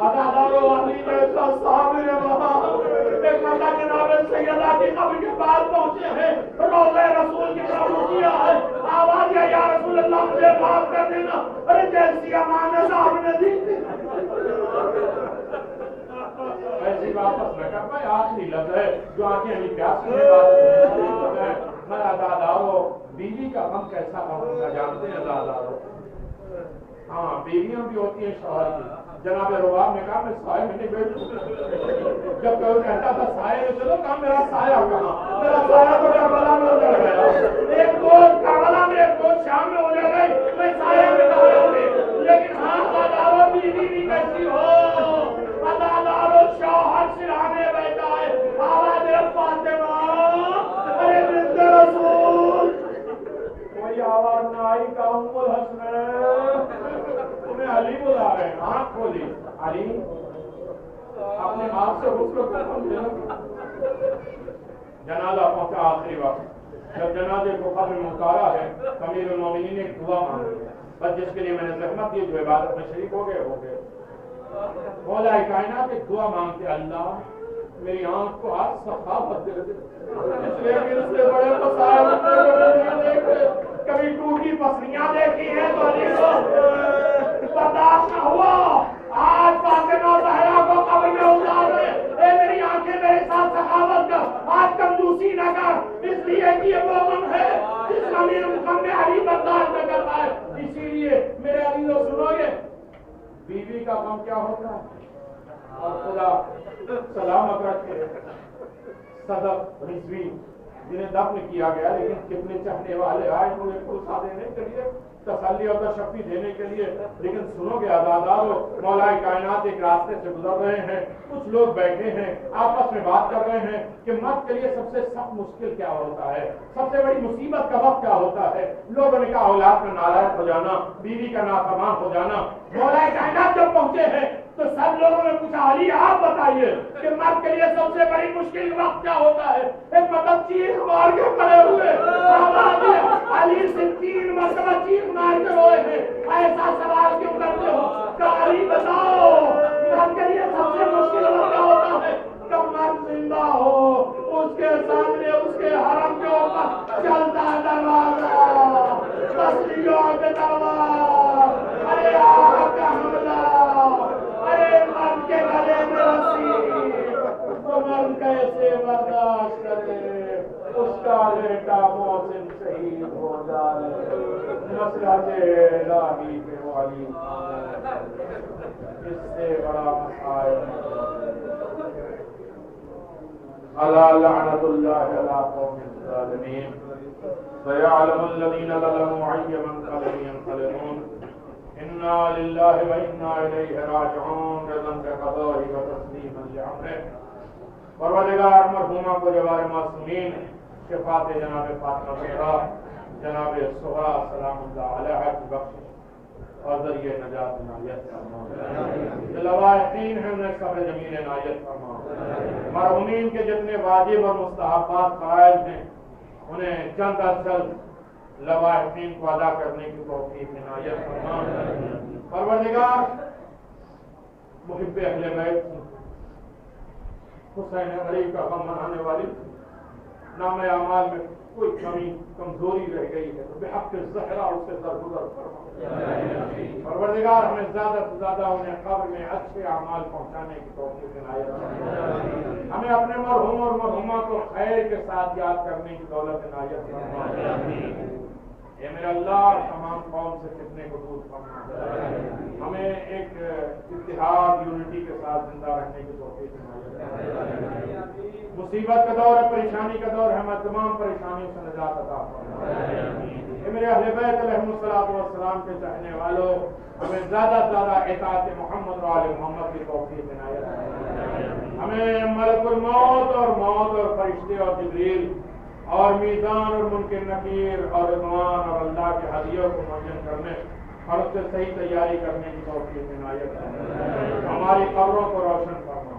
ادادارو علی جیسا صابر وہاں ایک مرتبہ جناب سیدہ کی قبر کے بعد پہنچے ہیں روضہ رسول کی طرف رکیا ہے آواز یا رسول اللہ مجھے معاف کر دینا ارے جیسی امانت آپ نے دی ایسی واپس نہ کر پائے آخری لفظ ہے جو آگے ہمیں پیاس میں بات ہے میں ادادارو بیوی کا غم کیسا غم ہوگا جانتے ہیں ادادارو ہاں بیویاں بھی ہوتی ہیں شوہر کی جناب رباب نے کہا میں سائے میں نہیں بیٹھوں جب کوئی کہتا تھا سائے میں چلو کہا میرا سایہ کہاں میرا سایہ تو کربلا میں ادھر گیا ایک دوست کربلا میں ایک دوست شام میں ادھر گئی میں سایہ میں کہا ہوگی لیکن ہاں ادادارو بیوی بھی کیسی ہو ادادارو شوہر سرانے بیٹھا ہے آواز فاطمہ ارے بنت رسول کوئی آواز نہ آئی کہ ام الحسن تمہیں علی بلا رہے ہیں آنکھ کھولی علی اپنے آپ سے غسل کو جنازہ پہنچا آخری وقت جب جنازے کو قبر میں اتارا ہے امیر المومنین نے ایک دعا مانگی بس جس کے لیے میں نے زحمت دی جو عبادت میں شریک ہو گئے مولا کائنات ایک دعا مانگتے اللہ میری آنکھ کو آج سخاوت دے دے اس لیے کہ اس سے بڑے مسائل نہیں دیکھے کبھی ٹوٹی پسلیاں دیکھی ہیں تو علی کو برداشت نہ ہوا آج فاطمہ زہرا کو قبر میں اتار دے اے میری آنکھیں میرے ساتھ سخاوت کر آج کنجوسی نہ کر اس لیے کہ یہ وہ غم ہے جس امیر مقام میں علی برداشت نہ کر پائے اسی لیے میرے علی لوگ سنو گے بیوی کا غم کیا ہوتا ہے اور خدا سلامت رکھے صدق رضوی جنہیں دفن کیا گیا لیکن کتنے چاہنے والے آئے انہیں پرسا دینے کے لیے تسلی اور تشفی دینے کے لیے لیکن سنو گے ادادارو مولا کائنات ایک راستے سے گزر رہے ہیں کچھ لوگ بیٹھے ہیں آپس میں بات کر رہے ہیں کہ مرد کے لیے سب سے سخت مشکل کیا ہوتا ہے سب سے بڑی مصیبت کا وقت کیا ہوتا ہے لوگوں نے کہا اولاد کا نالائق ہو جانا بیوی کا نافرمان ہو جانا مولا کائنات جب پہنچے ہیں تو سب لوگوں نے پوچھا علی آپ بتائیے کہ مرد کے لیے سب سے بڑی مشکل وقت کیا ہوتا ہے ایک مطلب چیخ مار کے کھڑے ہوئے علی سے 3 مرتبہ چیخ مار کے روئے ہیں ایسا سوال کیوں کرتے ہو کہ علی بتاؤ مرد کے لیے سب سے مشکل وقت کیا ہوتا ہے کہ مرد زندہ ہو اس کے سامنے اس کے حرم کے اوپر چلتا دروازہ بسلیوں کے دربار ارے آگ کا حملہ ارے مرد کے گلے میں رسی تو مرد کیسے برداشت کرے اس کا بیٹا محسن شہید ہو جائے مسئلہ الہی پہ والی اس سے بڑا مسائل اللہ لعنت اللہ علی قوم الظالمین سيعلم الذين ظلموا أي منقلب ينقلبون إنا لله وإنا إليه راجعون رضا بقضائه وتسليما لأمره. پروردگار مرحومہ کو جوار معصومین شفاعت جناب فاطمہ زہرا جناب سہرا سلام اللہ علیہ کی بخشش اور ذریعہ نجات عنایت فرما. لوائقین ہیں انہیں صبر جمیل عنایت فرما. مرحومین کے جتنے واجب اور مستحبات فرائض ہیں انہیں چند از چند لوائقین کو ادا کرنے کی توفیق عنایت فرما. پروردگار محب اہل بیت حسین علی کا غم منانے والی نام اعمال میں کوئی کمی کمزوری رہ گئی ہے تو بحق الزہرا اس سے درگزر فرما. پروردگار ہمیں زیادہ سے زیادہ انہیں قبر میں اچھے اعمال پہنچانے کی توفیق عنایت فرما. ہمیں اپنے مرحوم اور مرحومہ کو خیر کے ساتھ یاد کرنے کی دولت عنایت فرما. اے میرے اللہ تمام قوم سے فتنے کو دور فرما. ہمیں ایک اتحاد یونٹی کے ساتھ زندہ رہنے کی توفیق عنایت فرما. مصیبت کا دور ہے، پریشانی کا دور ہے، ہمیں تمام پریشانیوں سے نجات عطا فرما. اے میرے اہل بیت علیہم الصلوۃ والسلام کے چاہنے والوں ہمیں زیادہ سے زیادہ اطاعت محمد و آل محمد کی توفیق عنایت فرما. ہمیں ملک الموت اور موت اور فرشتے اور جبریل اور میزان اور منکر نکیر اور رضوان اور اللہ کے ہدیوں کو معین کرنے اور اس سے صحیح تیاری کرنے کی توفیق عنایت فرما. ہماری قبروں کو روشن فرما،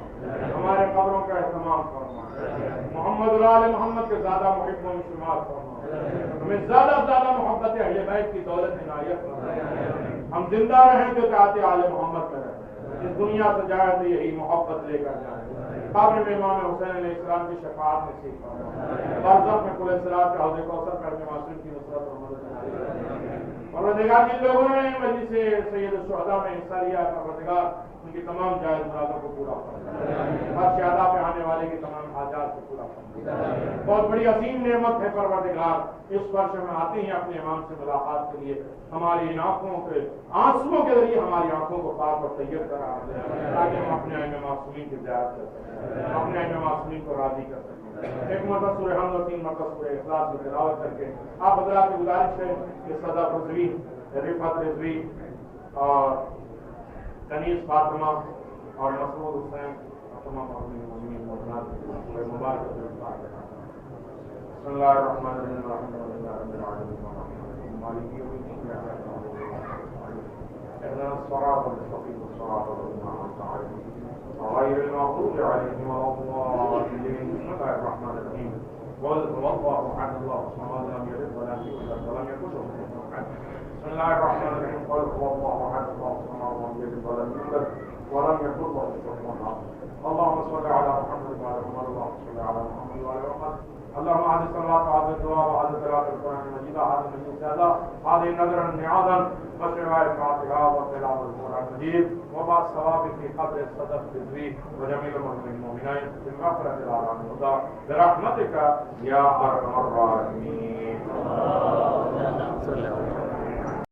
ہمارے قبروں کا اہتمام فرما. محمد اور آل محمد کے زیادہ محبوں میں شمار فرما. ہمیں زیادہ سے زیادہ محبت اہل بیت کی دولت عنایت فرما. ہم زندہ رہیں تو چاہتے آل محمد کا رہیں، اس دنیا سے جائے تو یہی محبت لے کر جائیں. قبر میں امام حسین علیہ السلام کی شفاعت نصیب فرما. برزخ میں قل صراط کے حوض کوثر پر اپنے معصوم کی نصرت اور مدد عنایت فرما. پروردگار جن لوگوں نے مجلس سید الشہداء میں حصہ لیا ہے پروردگار ان کی تمام جائز مرادوں کو پورا فرما. ہر شہداء پہ آنے والے کی تمام حاجات کو پورا فرما. بہت بڑی عظیم نعمت ہے پروردگار اس فرش میں آتے ہیں اپنے امام سے ملاقات کے لیے ہماری ان آنکھوں کے آنسوؤں کے ذریعے ہماری آنکھوں کو پاک اور طیب کرا تاکہ ہم اپنے ائمہ معصومین کی زیارت کر سکیں، اپنے ائمہ معصومین کو راضی کر سکیں. ایک مرتبہ سورہ حمد اور 3 مرتبہ سورہ اخلاص کی تلاوت کر کے آپ حضرات کی گزارش ہے کہ صدا رضوی، رفعت رضوی اور کنیز فاطمہ اور مسعود حسین تمام مومنین مومنات کو مبارک بسم اللہ الرحمن الرحیم الحمد للہ رب العالمین مالک یوم الدین اهدنا الصراط المستقیم صراط الذین انعمت علیہم غیر المغضوب علیہم ولا الضالین. بسم اللہ الرحمن الرحیم قل هو الله احد الله الصمد لم يلد ولم يولد ولم يكن له كفوا احد. بسم الله الرحمن الرحیم قل هو الله احد الله الصمد لم يلد ولم يولد ولم يكن له كفوا احد. اللهم صل على محمد وعلى محمد اللهم صل على محمد وعلى محمد. اللهم هذه الصلوات وهذه الدعاء وهذه قراءة القرآن المجيد وهذه المجلس هذا هذه نذرا نعاذا وشفاء الفاتحة وتلاوة القرآن المجيد وبعض الثواب في قبر الصدق بالذي وجميع المؤمنين بالمغفرة العالم الهدى برحمتك يا أرحم الراحمين.